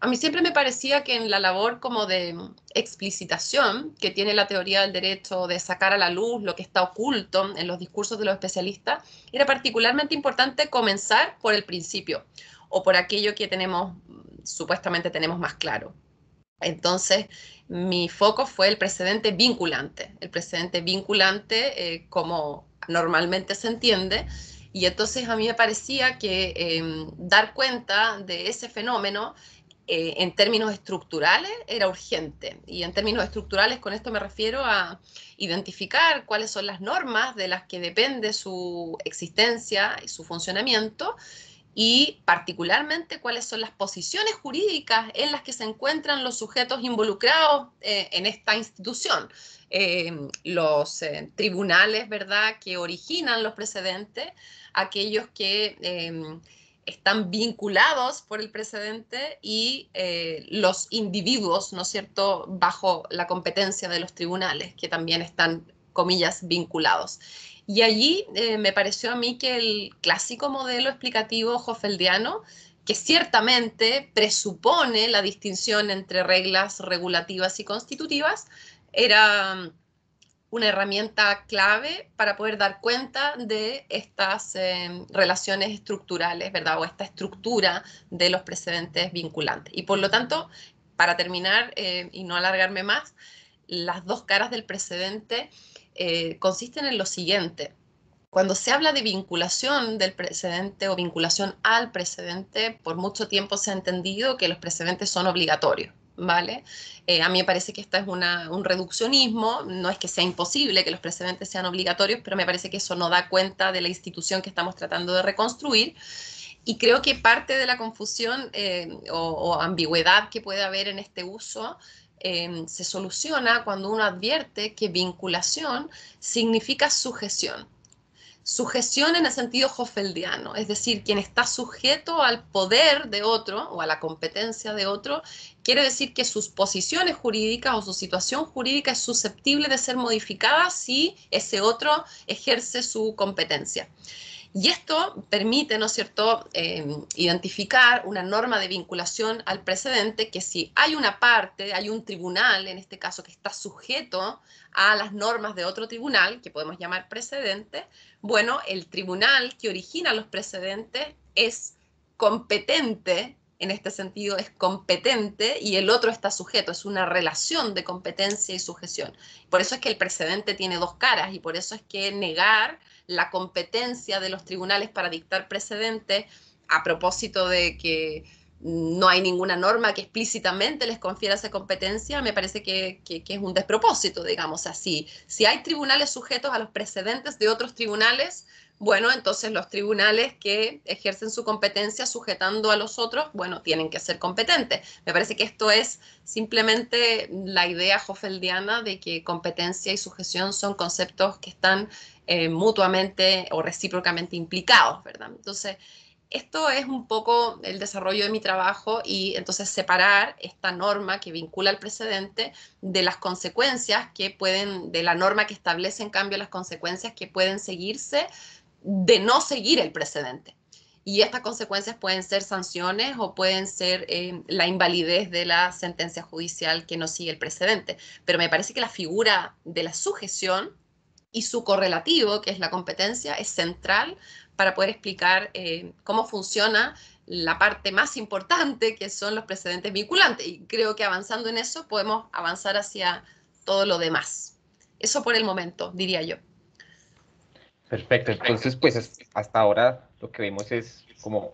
A mí siempre me parecía que en la labor como de explicitación que tiene la teoría del derecho, de sacar a la luz lo que está oculto en los discursos de los especialistas, era particularmente importante comenzar por el principio o por aquello que supuestamente tenemos más claro. Entonces, mi foco fue el precedente vinculante. El precedente vinculante, como normalmente se entiende, y entonces a mí me parecía que dar cuenta de ese fenómeno en términos estructurales era urgente. Y en términos estructurales con esto me refiero a identificar cuáles son las normas de las que depende su existencia y su funcionamiento, y particularmente cuáles son las posiciones jurídicas en las que se encuentran los sujetos involucrados en esta institución. Los tribunales, ¿verdad?, que originan los precedentes, aquellos que están vinculados por el precedente y los individuos, ¿no es cierto?, bajo la competencia de los tribunales, que también están, comillas, vinculados. Y allí me pareció a mí que el clásico modelo explicativo hoffeldiano, que ciertamente presupone la distinción entre reglas regulativas y constitutivas, era una herramienta clave para poder dar cuenta de estas relaciones estructurales, ¿verdad? O esta estructura de los precedentes vinculantes. Y por lo tanto, para terminar y no alargarme más, las dos caras del precedente consisten en lo siguiente. Cuando se habla de vinculación del precedente o vinculación al precedente, por mucho tiempo se ha entendido que los precedentes son obligatorios, ¿vale? A mí me parece que esto es un reduccionismo, no es que sea imposible que los precedentes sean obligatorios, pero me parece que eso no da cuenta de la institución que estamos tratando de reconstruir. Y creo que parte de la confusión o ambigüedad que puede haber en este uso se soluciona cuando uno advierte que vinculación significa sujeción. Sujeción en el sentido hoffeldiano, es decir, quien está sujeto al poder de otro o a la competencia de otro, quiere decir que sus posiciones jurídicas o su situación jurídica es susceptible de ser modificada si ese otro ejerce su competencia. Y esto permite, ¿no es cierto?, identificar una norma de vinculación al precedente que si hay una parte, hay un tribunal, en este caso, que está sujeto a las normas de otro tribunal, que podemos llamar precedente, bueno, el tribunal que origina los precedentes es competente, en este sentido es competente, y el otro está sujeto, es una relación de competencia y sujeción. Por eso es que el precedente tiene dos caras, y por eso es que negar la competencia de los tribunales para dictar precedentes a propósito de que no hay ninguna norma que explícitamente les confiera esa competencia, me parece que es un despropósito, digamos así. Si hay tribunales sujetos a los precedentes de otros tribunales, bueno, entonces los tribunales que ejercen su competencia sujetando a los otros, bueno, tienen que ser competentes. Me parece que esto es simplemente la idea hoffeldiana de que competencia y sujeción son conceptos que están mutuamente o recíprocamente implicados, ¿verdad? Entonces, esto es un poco el desarrollo de mi trabajo y entonces separar esta norma que vincula al precedente de las consecuencias que pueden, de la norma que establece en cambio las consecuencias que pueden seguirse de no seguir el precedente. Y estas consecuencias pueden ser sanciones o pueden ser la invalidez de la sentencia judicial que no sigue el precedente. Pero me parece que la figura de la sujeción y su correlativo, que es la competencia, es central para poder explicar cómo funciona la parte más importante, que son los precedentes vinculantes. Y creo que avanzando en eso podemos avanzar hacia todo lo demás. Eso por el momento, diría yo. Perfecto, entonces pues hasta ahora lo que vemos es como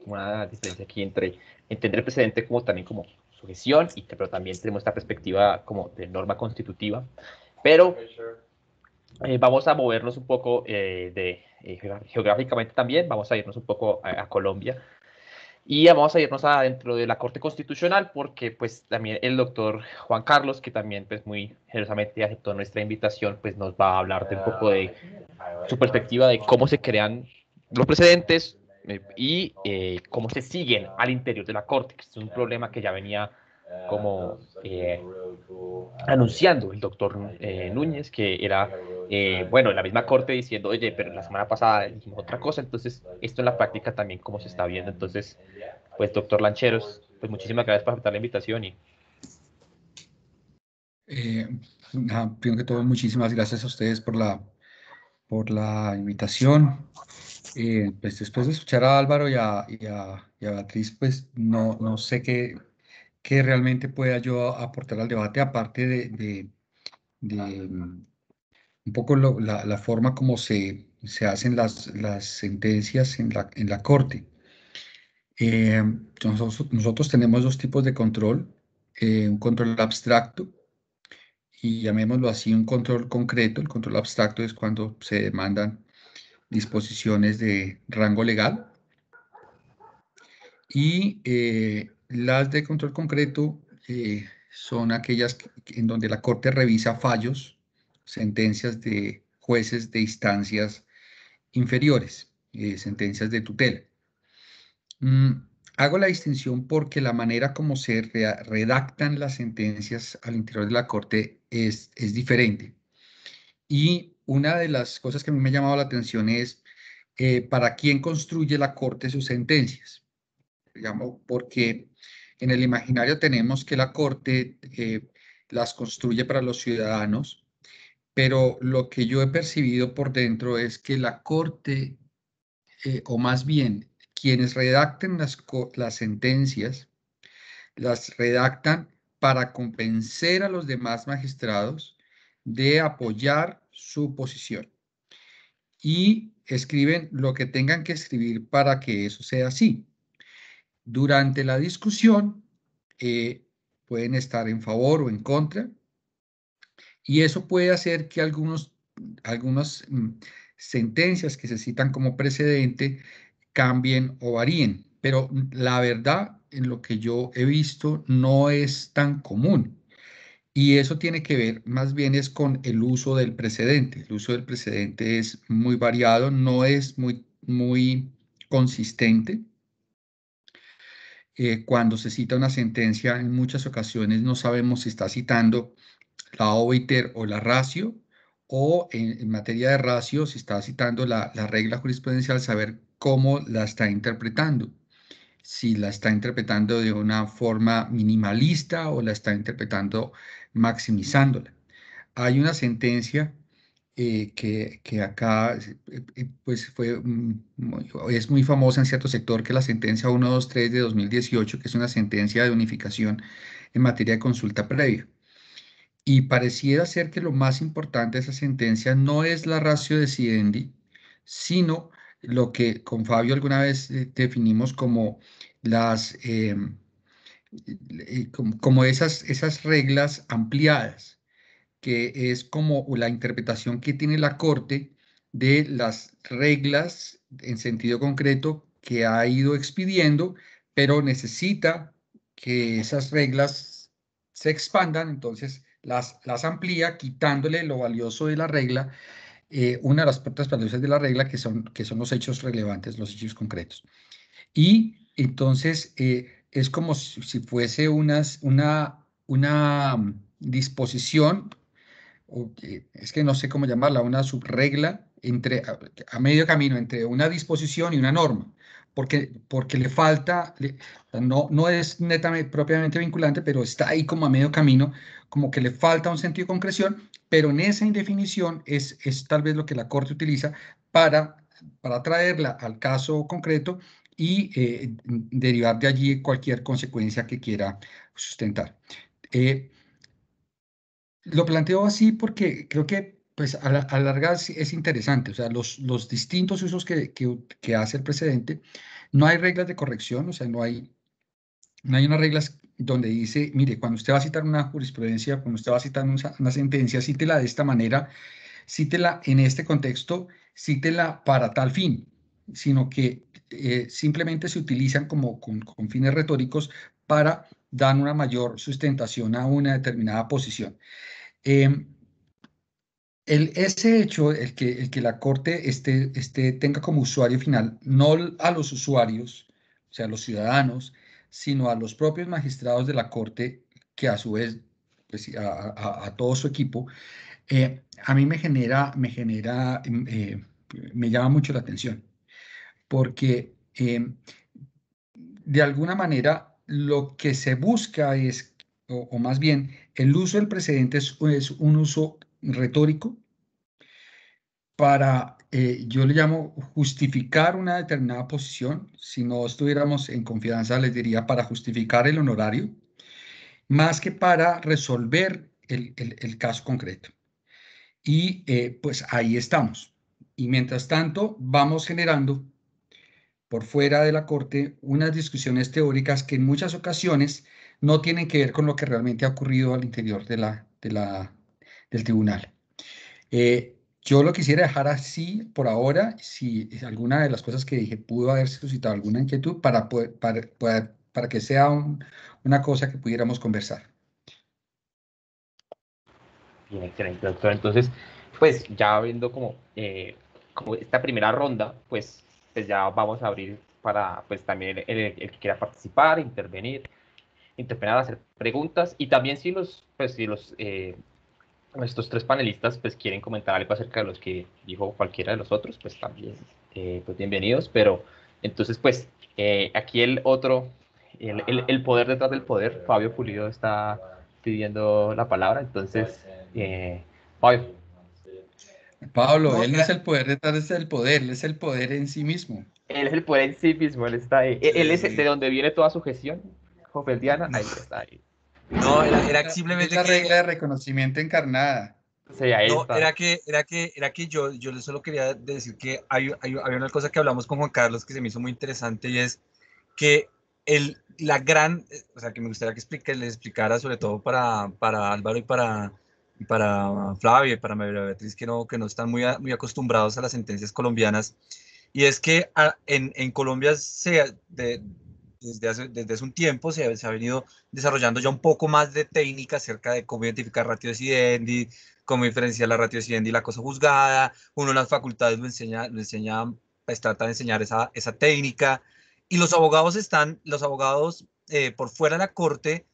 una diferencia aquí entre entender el precedente como también como sujeción, pero también tenemos esta perspectiva como de norma constitutiva, pero vamos a movernos un poco geográficamente también, vamos a irnos un poco a Colombia. Y vamos a irnos adentro de la Corte Constitucional porque pues también el doctor Juan Carlos, que también pues muy generosamente aceptó nuestra invitación, pues nos va a hablar de un poco de su perspectiva de cómo se crean los precedentes y cómo se siguen al interior de la Corte, que es un problema que ya venía como anunciando el doctor Núñez, que era, bueno, en la misma corte diciendo, oye, pero la semana pasada dijimos otra cosa, entonces esto en la práctica también cómo se está viendo. Entonces, pues doctor Lancheros, pues muchísimas gracias por aceptar la invitación. Primero que todo, muchísimas gracias a ustedes por la invitación. Pues después de escuchar a Álvaro y a Beatriz, pues no sé qué realmente pueda yo aportar al debate, aparte de un poco la forma como se hacen las sentencias en la Corte. Nosotros tenemos dos tipos de control, un control abstracto y llamémoslo así un control concreto. El control abstracto es cuando se demandan disposiciones de rango legal y las de control concreto son aquellas en donde la Corte revisa fallos, sentencias de jueces de instancias inferiores, sentencias de tutela. Hago la distinción porque la manera como se redactan las sentencias al interior de la Corte es diferente. Y una de las cosas que a mí me ha llamado la atención es para quién construye la Corte sus sentencias. Digamos, porque en el imaginario tenemos que la Corte las construye para los ciudadanos, pero lo que yo he percibido por dentro es que la Corte, o más bien quienes redacten las sentencias, las redactan para convencer a los demás magistrados de apoyar su posición. Y escriben lo que tengan que escribir para que eso sea así. Durante la discusión pueden estar en favor o en contra, y eso puede hacer que algunas sentencias que se citan como precedente cambien o varíen, pero la verdad, en lo que yo he visto, no es tan común. Y eso tiene que ver más bien es con el uso del precedente. El uso del precedente es muy variado, no es muy consistente. Cuando se cita una sentencia, en muchas ocasiones no sabemos si está citando la obiter o la ratio, o en materia de ratio, si está citando la regla jurisprudencial, saber cómo la está interpretando. Si la está interpretando de una forma minimalista o la está interpretando maximizándola. Hay una sentencia que acá pues es muy famosa en cierto sector, que es la sentencia 123 de 2018, que es una sentencia de unificación en materia de consulta previa. Y pareciera ser que lo más importante de esa sentencia no es la ratio decidendi, sino lo que con Fabio alguna vez definimos como como esas reglas ampliadas, que es como la interpretación que tiene la Corte de las reglas en sentido concreto que ha ido expidiendo, pero necesita que esas reglas se expandan, entonces las amplía quitándole lo valioso de la regla, una de las partes valiosas de la regla que son los hechos relevantes, los hechos concretos. Y entonces es como si fuese una disposición, es que no sé cómo llamarla, una subregla a medio camino entre una disposición y una norma, porque le falta, no es netamente propiamente vinculante, pero está ahí como a medio camino, como que le falta un sentido de concreción, pero en esa indefinición es tal vez lo que la Corte utiliza para traerla al caso concreto y derivar de allí cualquier consecuencia que quiera sustentar. Lo planteo así porque creo que pues, a la larga es interesante. O sea, los distintos usos que hace el precedente, no hay reglas de corrección, o sea, no hay unas reglas donde dice, mire, cuando usted va a citar una jurisprudencia, cuando usted va a citar una sentencia, cítela de esta manera, cítela en este contexto, cítela para tal fin, sino que simplemente se utilizan con fines retóricos para dar una mayor sustentación a una determinada posición. Ese hecho, el que la Corte tenga como usuario final, no a los usuarios, o sea, a los ciudadanos, sino a los propios magistrados de la Corte, que a su vez, pues, a todo su equipo, a mí me llama mucho la atención, porque de alguna manera lo que se busca es, o más bien, el uso del precedente es un uso retórico para, yo le llamo justificar una determinada posición. Si no estuviéramos en confianza, les diría para justificar el honorario, más que para resolver el caso concreto. Y pues ahí estamos. Y mientras tanto, vamos generando por fuera de la Corte unas discusiones teóricas que en muchas ocasiones no tienen que ver con lo que realmente ha ocurrido al interior del tribunal. Yo lo quisiera dejar así por ahora. Si alguna de las cosas que dije pudo haber suscitado alguna inquietud para que sea una cosa que pudiéramos conversar. Bien, excelente, doctor. Entonces, pues ya viendo como esta primera ronda, pues ya vamos a abrir para pues también el que quiera participar, interpelar, hacer preguntas, y también si nuestros tres panelistas pues quieren comentar algo acerca de los que dijo cualquiera de los otros, pues también pues bienvenidos. Pero entonces pues aquí el poder detrás del poder, Fabio Pulido está pidiendo la palabra. Entonces Fabio. Pablo, No, él no es el poder detrás del poder, él es el poder en sí mismo. Él es el poder en sí mismo, él está ahí. Él es de donde viene toda su gestión Hoffeldiana, no, ahí está ahí. no, era Es simplemente la que, regla de reconocimiento encarnada. Sí, ahí no, está. era que yo solo quería decir que había una cosa que hablamos con Juan Carlos que se me hizo muy interesante, y es que o sea, que me gustaría que les explicara, sobre todo para Álvaro y para Flavio y para María Beatriz, que no están muy acostumbrados a las sentencias colombianas. Y es que en Colombia desde hace un tiempo se ha venido desarrollando ya un poco más de técnica acerca de cómo identificar ratio decidendi, cómo diferenciar la ratio decidendi y la cosa juzgada. Uno en las facultades pues trata de enseñar esa técnica. Y los abogados por fuera de la corte,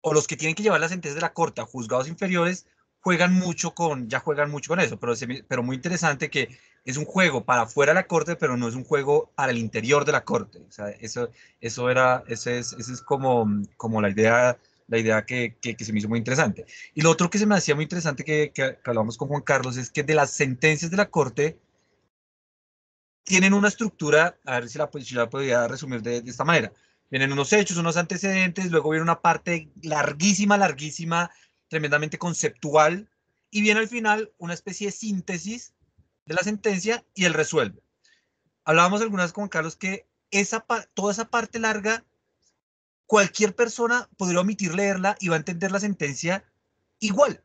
o los que tienen que llevar las sentencias de la corte a juzgados inferiores, ya juegan mucho con eso, pero muy interesante que es un juego para fuera de la corte, pero no es un juego para el interior de la corte. O sea, esa es como la idea que se me hizo muy interesante. Y lo otro que se me hacía muy interesante que hablamos con Juan Carlos es que de las sentencias de la corte tienen una estructura, a ver si la podría resumir de esta manera. Vienen unos hechos, unos antecedentes, luego viene una parte larguísima, larguísima, tremendamente conceptual, y viene al final una especie de síntesis de la sentencia y el resuelve. Hablábamos algunas con Carlos que toda esa parte larga, cualquier persona podría omitir leerla y va a entender la sentencia igual,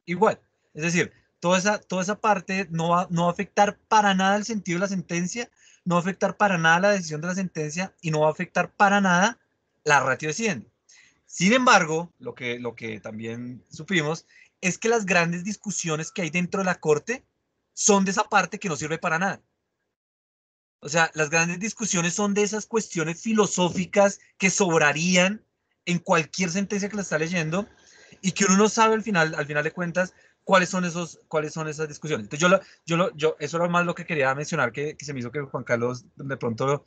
igual. Es decir, toda esa parte no va a afectar para nada el sentido de la sentencia, no va a afectar para nada la decisión de la sentencia y no va a afectar para nada la ratio decidendi. Sin embargo, lo que también supimos es que las grandes discusiones que hay dentro de la corte son de esa parte que no sirve para nada. O sea, las grandes discusiones son de esas cuestiones filosóficas que sobrarían en cualquier sentencia que la está leyendo y que uno no sabe al final de cuentas cuáles son esas discusiones. Entonces eso era más lo que quería mencionar, que se me hizo que Juan Carlos de pronto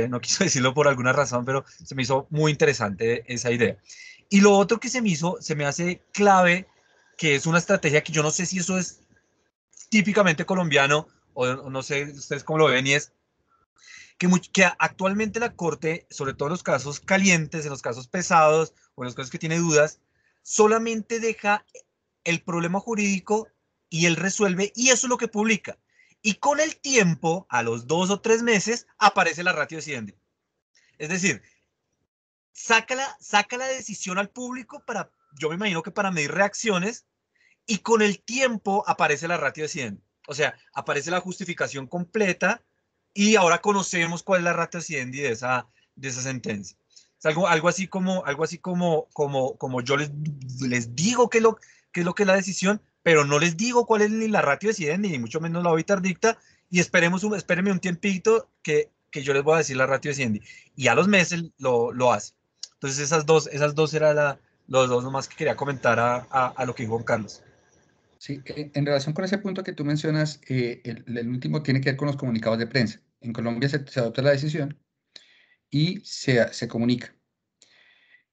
no quiso decirlo por alguna razón, pero se me hizo muy interesante esa idea. Y lo otro que se me hace clave, que es una estrategia que yo no sé si eso es típicamente colombiano, o no sé ustedes cómo lo ven, y es que actualmente la Corte, sobre todo en los casos calientes, en los casos pesados o en los casos que tiene dudas, solamente deja el problema jurídico y él resuelve, y eso es lo que publica. Y con el tiempo, a los 2 o 3 meses, aparece la ratio decidendi. Es decir, saca la decisión al público yo me imagino que para medir reacciones, y con el tiempo aparece la ratio decidendi. O sea, aparece la justificación completa y ahora conocemos cuál es la ratio decidendi de esa sentencia. Es algo así como yo les digo qué es lo que es la decisión, pero no les digo cuál es ni la ratio decidendi, ni mucho menos la obiter dicta, y espérenme un tiempito que yo les voy a decir la ratio decidendi. Y a los meses lo hace. Entonces esas dos eran los dos nomás que quería comentar a lo que dijo Juan Carlos. Sí, en relación con ese punto que tú mencionas, el último tiene que ver con los comunicados de prensa. En Colombia se adopta la decisión y se comunica.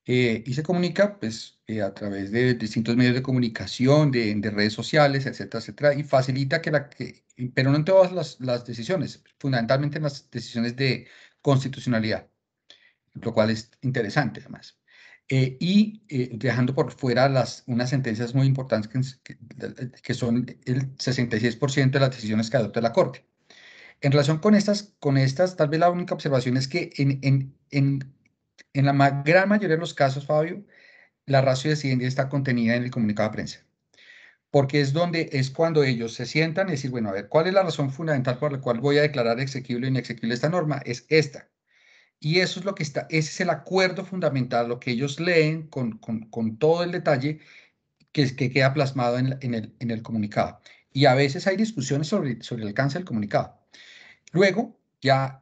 Y se comunica pues, a través de distintos medios de comunicación, de redes sociales, etcétera, etcétera, y facilita pero no en todas las decisiones, fundamentalmente en las decisiones de constitucionalidad, lo cual es interesante además. Dejando por fuera unas sentencias muy importantes que son el 66% de las decisiones que adopta la Corte. En relación con estas, tal vez la única observación es que en la gran mayoría de los casos, Fabio, la ratio decidendi está contenida en el comunicado de prensa, porque es cuando ellos se sientan y decir, bueno, a ver, ¿cuál es la razón fundamental por la cual voy a declarar exequible o inexequible esta norma? Es esta. Y eso es lo que ese es el acuerdo fundamental, lo que ellos leen con todo el detalle que queda plasmado en el comunicado. Y a veces hay discusiones sobre el alcance del comunicado. Luego, ya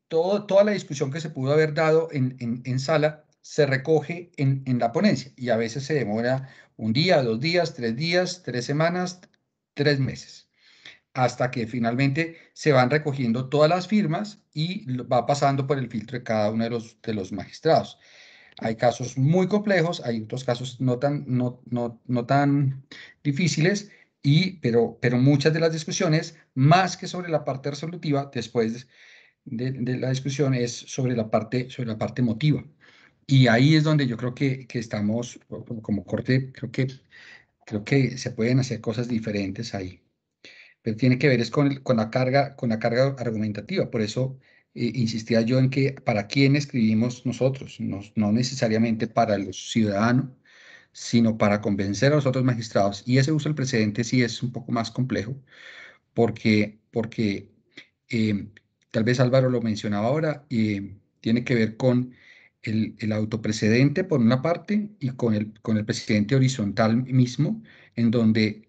toda la discusión que se pudo haber dado en sala se recoge en la ponencia y a veces se demora 1 día, 2 días, 3 semanas, 3 meses, hasta que finalmente se van recogiendo todas las firmas y va pasando por el filtro de cada uno de los magistrados. Hay casos muy complejos, hay otros casos no tan difíciles, pero muchas de las discusiones, más que sobre la parte resolutiva, después de la discusión, es sobre la parte emotiva. Y ahí es donde yo creo que estamos, como Corte, creo que se pueden hacer cosas diferentes ahí. Pero tiene que ver es con la carga argumentativa. Por eso insistía yo en que para quién escribimos nosotros, no necesariamente para los ciudadanos, sino para convencer a los otros magistrados. Y ese uso del precedente sí es un poco más complejo, porque tal vez Álvaro lo mencionaba ahora, tiene que ver con el autoprecedente por una parte y con el precedente horizontal mismo, en donde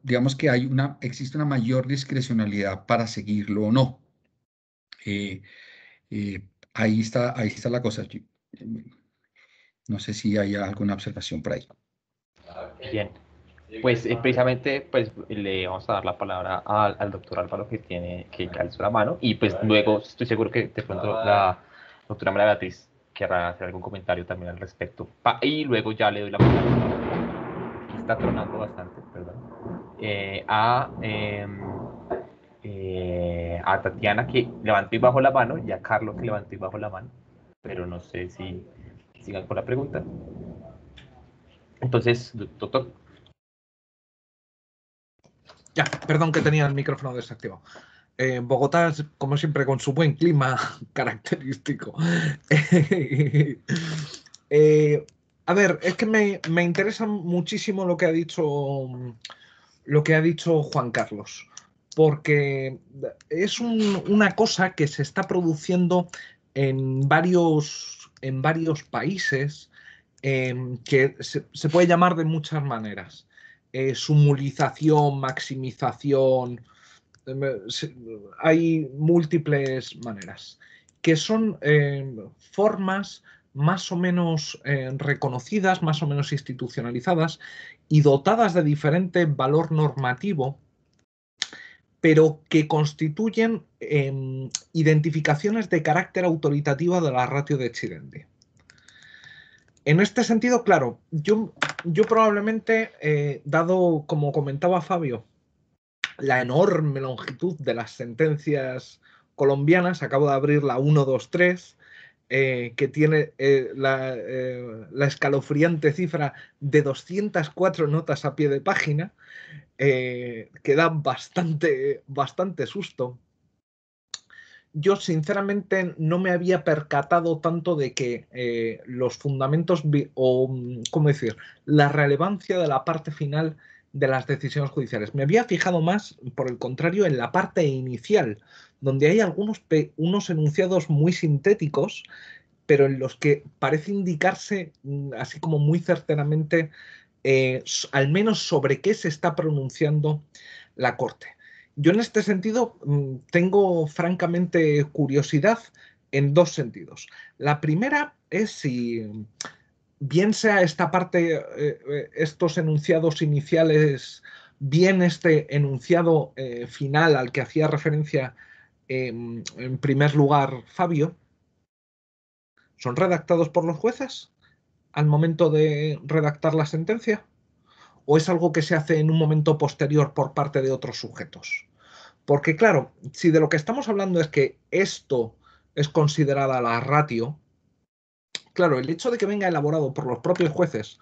digamos que existe una mayor discrecionalidad para seguirlo o no. Ahí está la cosa. No sé si hay alguna observación por ahí. Bien, pues precisamente pues, le vamos a dar la palabra al doctor Álvaro que alzó la mano y pues luego estoy seguro que de pronto la doctora María Beatriz querrá hacer algún comentario también al respecto. Y luego ya le doy la palabra, que está tronando bastante, perdón, a Tatiana que levantó y bajó la mano y a Carlos que levantó y bajó la mano, pero no sé si sigan con la pregunta. Entonces, doctor. Ya, perdón que tenía el micrófono desactivado. Bogotá, como siempre, con su buen clima característico. A ver, es que me interesa muchísimo lo que ha dicho Juan Carlos, porque es una cosa que se está produciendo en varios países, que se puede llamar de muchas maneras. Sumulización, maximización, hay múltiples maneras, que son formas más o menos reconocidas, más o menos institucionalizadas y dotadas de diferente valor normativo, pero que constituyen identificaciones de carácter autoritativo de la ratio decidendi. En este sentido, claro, yo probablemente, dado, como comentaba Fabio, la enorme longitud de las sentencias colombianas, acabo de abrir la 123, que tiene la escalofriante cifra de 204 notas a pie de página, que da bastante susto. Yo sinceramente no me había percatado tanto de que los fundamentos, o, ¿cómo decir?, la relevancia de la parte final de las decisiones judiciales. Me había fijado más, por el contrario, en la parte inicial, donde hay unos enunciados muy sintéticos, pero en los que parece indicarse, así como muy certeramente, al menos sobre qué se está pronunciando la Corte. Yo en este sentido tengo francamente curiosidad en dos sentidos. La primera es si, bien sea esta parte, estos enunciados iniciales, bien este enunciado final al que hacía referencia en primer lugar Fabio, ¿son redactados por los jueces al momento de redactar la sentencia? ¿O es algo que se hace en un momento posterior por parte de otros sujetos? Porque claro, si de lo que estamos hablando es que esto es considerada la ratio, claro, el hecho de que venga elaborado por los propios jueces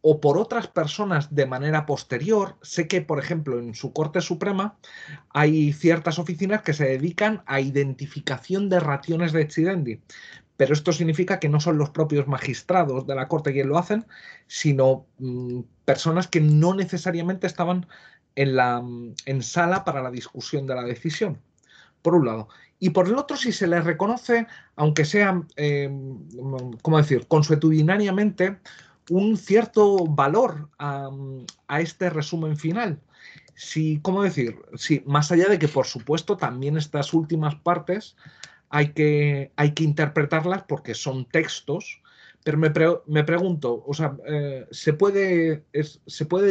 o por otras personas de manera posterior, sé que, por ejemplo, en su Corte Suprema hay ciertas oficinas que se dedican a identificación de rationes de accidendi, pero esto significa que no son los propios magistrados de la Corte quienes lo hacen, sino personas que no necesariamente estaban en sala para la discusión de la decisión, por un lado. Y por el otro, si se les reconoce, aunque sea, ¿cómo decir?, consuetudinariamente, un cierto valor a este resumen final. Si, ¿cómo decir? Sí, más allá de que, por supuesto, también estas últimas partes hay que interpretarlas porque son textos, pero me pregunto, o sea, ¿se puede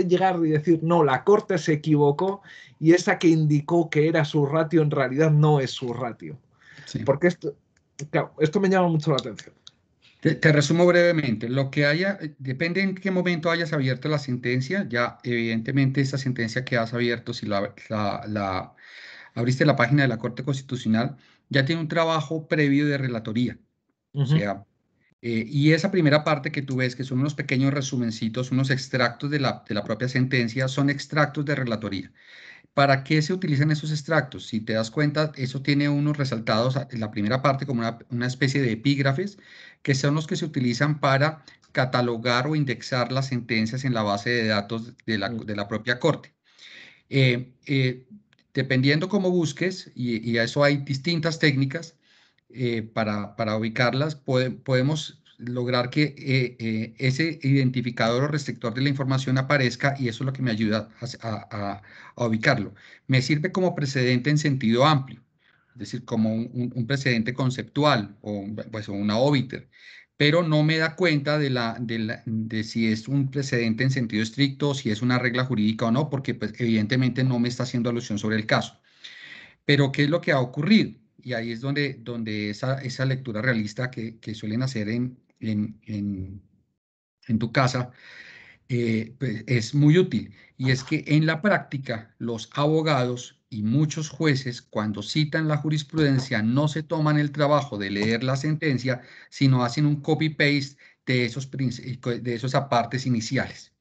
llegar y decir, no, la Corte se equivocó y esa que indicó que era su ratio en realidad no es su ratio? Sí. Porque claro, esto me llama mucho la atención. Te resumo brevemente. Lo que haya, depende en qué momento hayas abierto la sentencia. Ya, evidentemente, esa sentencia que has abierto, si abriste la página de la Corte Constitucional, ya tiene un trabajo previo de relatoría. O sea, y esa primera parte que tú ves, que son unos pequeños resumencitos, unos extractos de la propia sentencia, son extractos de relatoría. ¿Para qué se utilizan esos extractos? Si te das cuenta, eso tiene unos resaltados en la primera parte como una especie de epígrafes, que son los que se utilizan para catalogar o indexar las sentencias en la base de datos de la propia Corte. Dependiendo cómo busques, y a eso hay distintas técnicas para ubicarlas, podemos lograr que ese identificador o restrictor de la información aparezca, y eso es lo que me ayuda a ubicarlo. Me sirve como precedente en sentido amplio, es decir, como un precedente conceptual o pues, una obiter, pero no me da cuenta de si es un precedente en sentido estricto, si es una regla jurídica o no, porque pues, evidentemente no me está haciendo alusión sobre el caso. Pero ¿qué es lo que ha ocurrido? Y ahí es donde esa lectura realista que suelen hacer en tu casa pues, es muy útil. Y es que en la práctica los abogados y muchos jueces, cuando citan la jurisprudencia, no se toman el trabajo de leer la sentencia, sino hacen un copy-paste de esos apartes iniciales.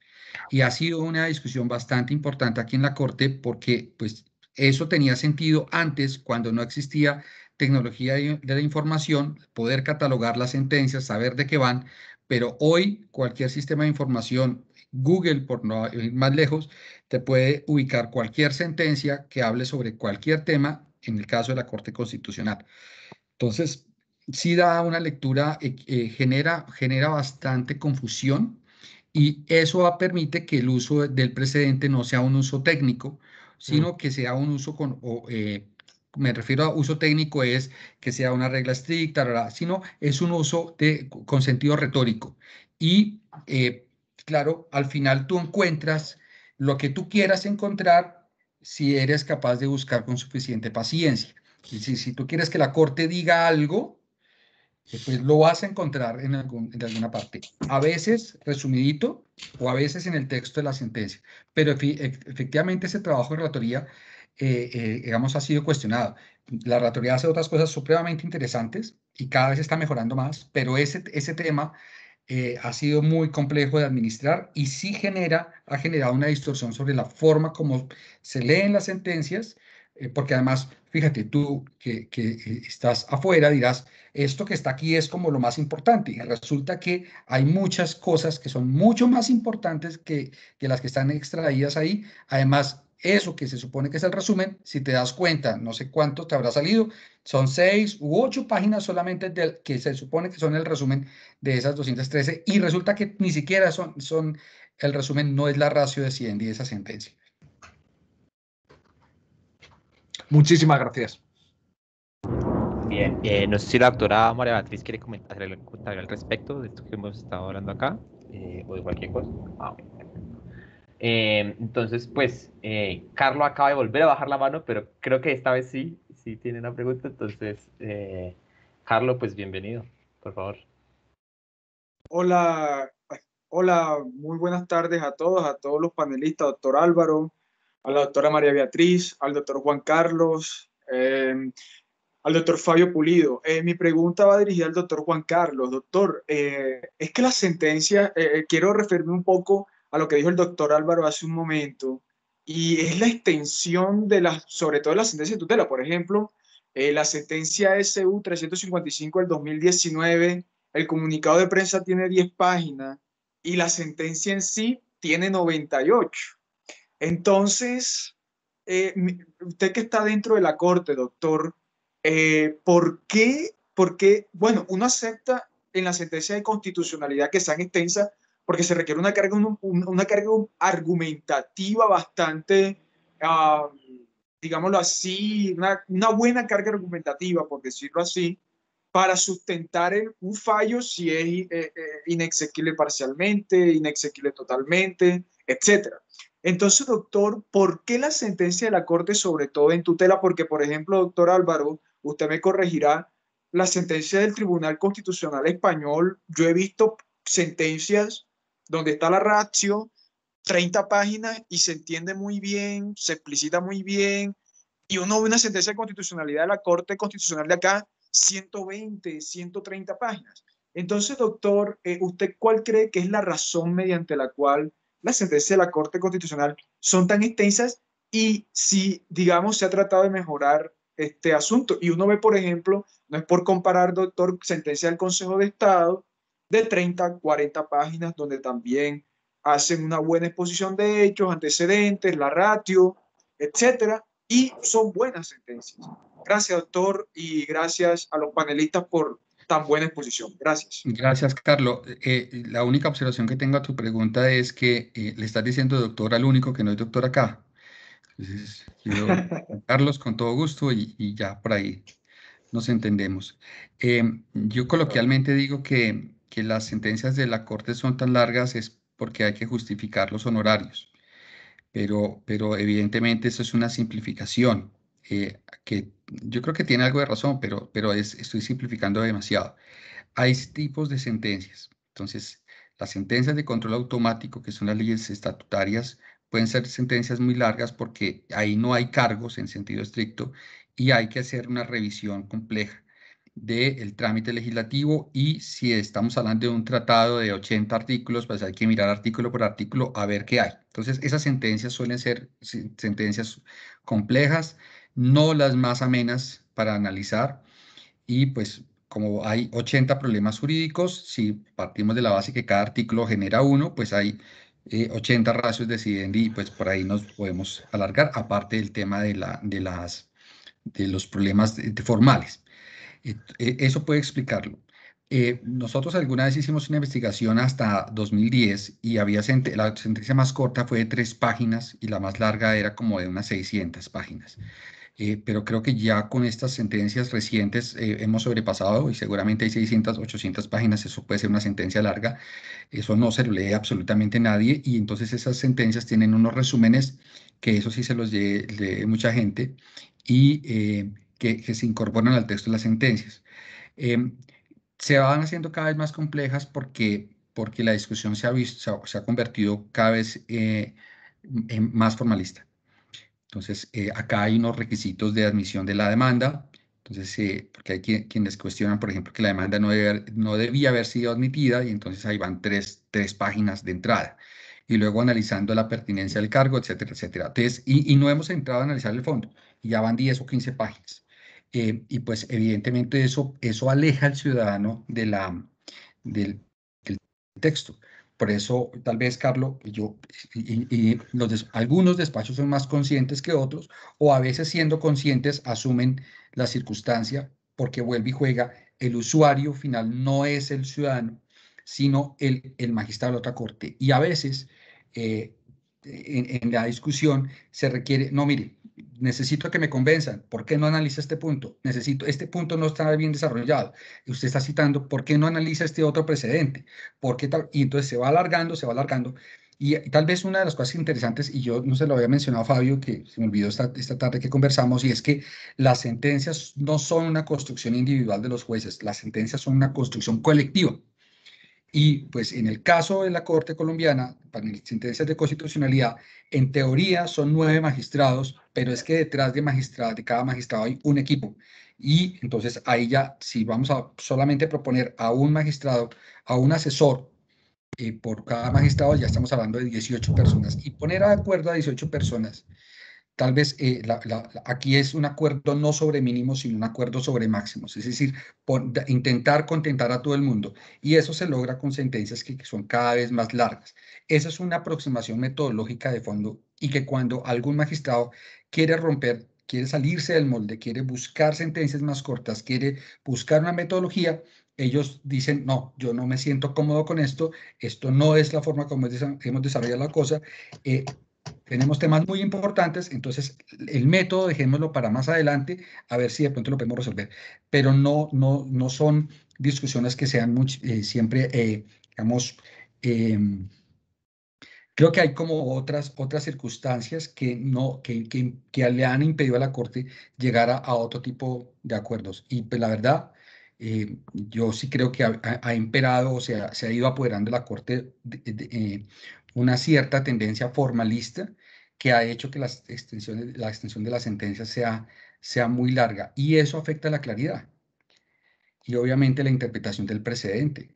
Y ha sido una discusión bastante importante aquí en la Corte porque pues, eso tenía sentido antes, cuando no existía tecnología de la información, poder catalogar las sentencias, saber de qué van, pero hoy cualquier sistema de información, Google, por no ir más lejos, te puede ubicar cualquier sentencia que hable sobre cualquier tema, en el caso de la Corte Constitucional. Entonces, sí da una lectura, genera bastante confusión, y eso permite que el uso del precedente no sea un uso técnico, sino que sea un uso me refiero a uso técnico, es que sea una regla estricta, sino es un uso con sentido retórico. Y claro, al final tú encuentras lo que tú quieras encontrar si eres capaz de buscar con suficiente paciencia. Y si tú quieres que la Corte diga algo, pues lo vas a encontrar en alguna parte. A veces resumidito o a veces en el texto de la sentencia. Pero efectivamente ese trabajo de relatoría, digamos, ha sido cuestionado. La relatoría hace otras cosas supremamente interesantes y cada vez está mejorando más, pero ese tema ha sido muy complejo de administrar y sí ha generado una distorsión sobre la forma como se leen las sentencias, porque además fíjate, tú que estás afuera dirás, esto que está aquí es como lo más importante. Y resulta que hay muchas cosas que son mucho más importantes que las que están extraídas ahí. Además, eso que se supone que es el resumen, si te das cuenta, no sé cuánto te habrá salido, son 6 u 8 páginas solamente que se supone que son el resumen de esas 213 y resulta que ni siquiera son el resumen, no es la ratio de 100 de esa sentencia. Muchísimas gracias. Bien, no sé si la doctora María Beatriz quiere comentar al respecto de esto que hemos estado hablando acá, o de cualquier cosa. Bueno. Entonces, pues, Carlos acaba de volver a bajar la mano, pero creo que esta vez sí tiene una pregunta. Entonces, Carlos, pues bienvenido, por favor. Hola, hola, muy buenas tardes a todos los panelistas, doctor Álvaro, a la doctora María Beatriz, al doctor Juan Carlos, al doctor Fabio Pulido. Mi pregunta va dirigida al doctor Juan Carlos. Doctor, es que la sentencia, quiero referirme un poco a lo que dijo el doctor Álvaro hace un momento, y es la extensión sobre todo de la sentencia de tutela. Por ejemplo, la sentencia SU 355 del 2019, el comunicado de prensa tiene 10 páginas y la sentencia en sí tiene 98. Entonces, usted que está dentro de la corte, doctor, ¿por qué? Bueno, uno acepta en la sentencia de constitucionalidad que sean extensas porque se requiere una carga argumentativa bastante, ah, digámoslo así, una buena carga argumentativa, por decirlo así, para sustentar un fallo si es inexequible parcialmente, inexequible totalmente, etcétera. Entonces, doctor, ¿por qué la sentencia de la Corte, sobre todo en tutela? Porque, por ejemplo, doctor Álvaro, usted me corregirá, la sentencia del Tribunal Constitucional Español, yo he visto sentencias donde está la ratio, 30 páginas y se entiende muy bien, se explicita muy bien, y uno ve una sentencia de constitucionalidad de la Corte Constitucional de acá, 120, 130 páginas. Entonces, doctor, ¿usted cuál cree que es la razón mediante la cual las sentencias de la Corte Constitucional son tan extensas y si, digamos, se ha tratado de mejorar este asunto? Y uno ve, por ejemplo, no es por comparar, doctor, sentencia del Consejo de Estado de 30, 40 páginas, donde también hacen una buena exposición de hechos, antecedentes, la ratio, etcétera, y son buenas sentencias. Gracias, doctor, y gracias a los panelistas por tan buena exposición. Gracias. Gracias, Carlos. La única observación que tengo a tu pregunta es que le estás diciendo doctor al único que no es doctor acá. Entonces, yo, Carlos, con todo gusto y ya por ahí nos entendemos. Yo coloquialmente digo que las sentencias de la Corte son tan largas es porque hay que justificar los honorarios, pero evidentemente eso es una simplificación, que yo creo que tiene algo de razón, pero estoy simplificando demasiado. Hay tipos de sentencias. Entonces, las sentencias de control automático, que son las leyes estatutarias, pueden ser sentencias muy largas porque ahí no hay cargos en sentido estricto y hay que hacer una revisión compleja del trámite legislativo y si estamos hablando de un tratado de 80 artículos, pues hay que mirar artículo por artículo a ver qué hay. Entonces, esas sentencias suelen ser sentencias complejas, no las más amenas para analizar y pues como hay 80 problemas jurídicos, si partimos de la base que cada artículo genera uno, pues hay 80 ratios de decidendi y pues por ahí nos podemos alargar, aparte del tema de los problemas formales. Eso puede explicarlo. Nosotros alguna vez hicimos una investigación hasta 2010 y la sentencia más corta fue de 3 páginas y la más larga era como de unas 600 páginas. Pero creo que ya con estas sentencias recientes hemos sobrepasado y seguramente hay 600, 800 páginas, eso puede ser una sentencia larga, eso no se lo lee absolutamente nadie y entonces esas sentencias tienen unos resúmenes que eso sí se los lee mucha gente y que se incorporan al texto de las sentencias. Se van haciendo cada vez más complejas porque la discusión se ha convertido cada vez en más formalista. Entonces, acá hay unos requisitos de admisión de la demanda. Entonces, porque hay quienes cuestionan, por ejemplo, que la demanda no debía haber sido admitida y entonces ahí van tres páginas de entrada. y luego analizando la pertinencia del cargo, etcétera, etcétera. Entonces, y no hemos entrado a analizar el fondo, y ya van 10 o 15 páginas. Y pues evidentemente eso aleja al ciudadano del texto. Por eso, tal vez, Carlos, algunos despachos son más conscientes que otros, o a veces siendo conscientes asumen la circunstancia, porque vuelve y juega, el usuario final no es el ciudadano, sino el magistrado de la otra corte. Y a veces, en la discusión, se requiere, no, mire, necesito que me convenzan, ¿por qué no analiza este punto? Este punto no está bien desarrollado. Usted está citando, ¿por qué no analiza este otro precedente? ¿Por qué tal? Y entonces se va alargando, se va alargando. Y tal vez una de las cosas interesantes, y yo no se lo había mencionado a Fabio, que se me olvidó esta tarde que conversamos, y es que las sentencias no son una construcción individual de los jueces, las sentencias son una construcción colectiva. Y pues en el caso de la Corte colombiana, para las sentencias de constitucionalidad, en teoría son 9 magistrados, pero es que detrás de cada magistrado hay un equipo. Y entonces ahí ya, si vamos a solamente proponer a un magistrado, a un asesor, por cada magistrado, ya estamos hablando de 18 personas. Y poner de acuerdo a 18 personas, tal vez aquí es un acuerdo no sobre mínimos, sino un acuerdo sobre máximos. Es decir, intentar contentar a todo el mundo. Y eso se logra con sentencias que son cada vez más largas. Esa es una aproximación metodológica de fondo, y que cuando algún magistrado quiere romper, quiere salirse del molde, quiere buscar sentencias más cortas, quiere buscar una metodología, ellos dicen, no, yo no me siento cómodo con esto no es la forma como hemos desarrollado la cosa, tenemos temas muy importantes, entonces el método dejémoslo para más adelante, a ver si de pronto lo podemos resolver. Pero no son discusiones que sean siempre, digamos, creo que hay como otras circunstancias que le han impedido a la Corte llegar a otro tipo de acuerdos. Y pues la verdad, yo sí creo que ha imperado, o sea, se ha ido apoderando de la Corte una cierta tendencia formalista que ha hecho que la extensión de la sentencia sea muy larga. Y eso afecta la claridad y obviamente la interpretación del precedente.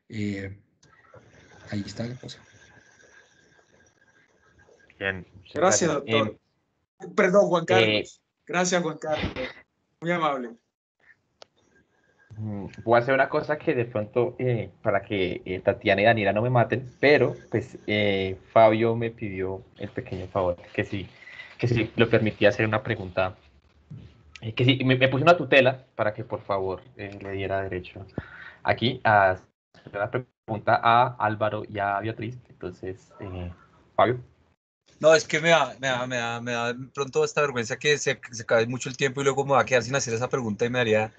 Ahí está la cosa. Bien, Gracias, doctor. Perdón, Juan Carlos. Gracias, Juan Carlos. Muy amable. Voy a hacer una cosa que de pronto, para que Tatiana y Daniela no me maten, pero pues Fabio me pidió el pequeño favor, que si lo permitía hacer una pregunta, que si me puse una tutela para que por favor le diera derecho aquí a hacer una pregunta a Álvaro y a Beatriz. Entonces, Fabio. No, es que me da pronto esta vergüenza que se acabe mucho el tiempo y luego me va a quedar sin hacer esa pregunta y me daría...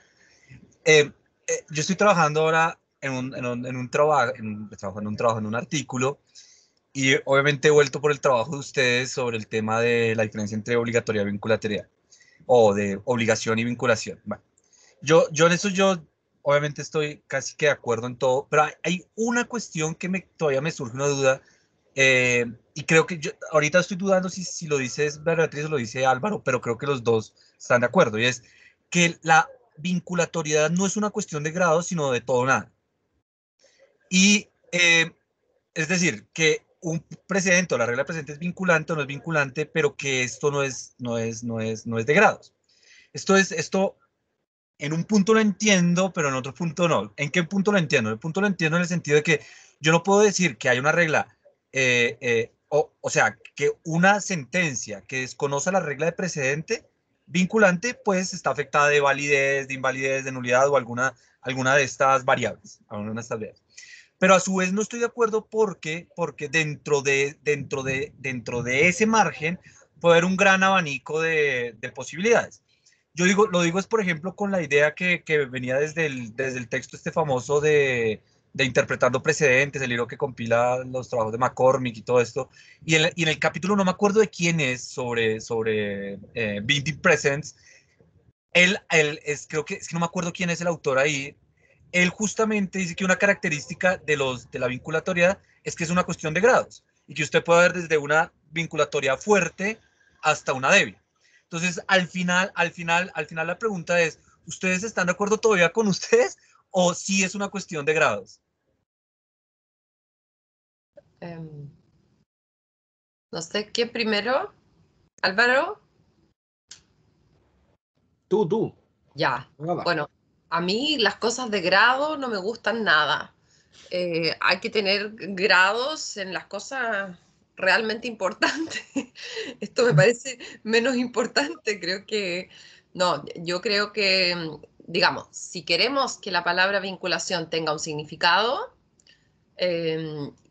yo estoy trabajando ahora en un trabajo, en un artículo, y obviamente he vuelto por el trabajo de ustedes sobre el tema de la diferencia entre obligatoriedad y vinculatoria, o de obligación y vinculación. Bueno, yo en eso obviamente estoy casi que de acuerdo en todo, pero hay una cuestión que todavía me surge una duda, y creo que ahorita estoy dudando si lo dice Beatriz o lo dice Álvaro, pero creo que los dos están de acuerdo, y es que la vinculatoriedad no es una cuestión de grado, sino de todo o nada. Y es decir, que un precedente o la regla de precedente es vinculante o no es vinculante, pero que esto no es de grados. Esto en un punto lo entiendo, pero en otro punto no. ¿En qué punto lo entiendo? En el punto lo entiendo en el sentido de que yo no puedo decir que hay una regla, o sea, que una sentencia que desconoce la regla de precedente vinculante, pues está afectada de validez, de invalidez, de nulidad o alguna de estas variables. Pero a su vez no estoy de acuerdo porque dentro de ese margen puede haber un gran abanico de posibilidades. Lo digo es, por ejemplo, con la idea que venía desde el texto este famoso de Interpretando Precedentes, el libro que compila los trabajos de McCormick y todo esto. Y en el capítulo, no me acuerdo de quién es, sobre Binding Precedents, creo que, es que no me acuerdo quién es el autor ahí. Él justamente dice que una característica de la vinculatoriedad es que es una cuestión de grados y que usted puede ver desde una vinculatoria fuerte hasta una débil. Entonces, al final la pregunta es, ¿ustedes están de acuerdo todavía con ustedes o sí es una cuestión de grados? No sé, ¿quién primero? ¿Álvaro? Tú. Ya. Nada. Bueno, a mí las cosas de grado no me gustan nada. Hay que tener grados en las cosas realmente importantes. Esto me parece menos importante. Creo que, no, yo creo que, digamos, si queremos que la palabra vinculación tenga un significado,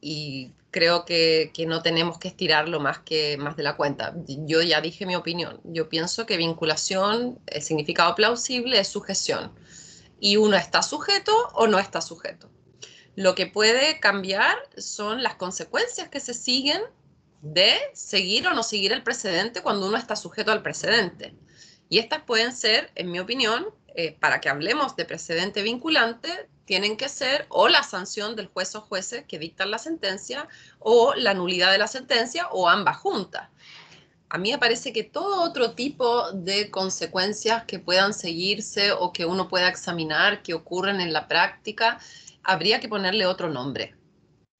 y creo que no tenemos que estirarlo más de la cuenta. Yo ya dije mi opinión. Yo pienso que vinculación, el significado plausible es sujeción. Y uno está sujeto o no está sujeto. Lo que puede cambiar son las consecuencias que se siguen de seguir o no seguir el precedente cuando uno está sujeto al precedente. Y estas pueden ser, en mi opinión, para que hablemos de precedente vinculante, tienen que ser o la sanción del juez o jueces que dictan la sentencia o la nulidad de la sentencia o ambas juntas. A mí me parece que todo otro tipo de consecuencias que puedan seguirse o que uno pueda examinar que ocurren en la práctica, habría que ponerle otro nombre.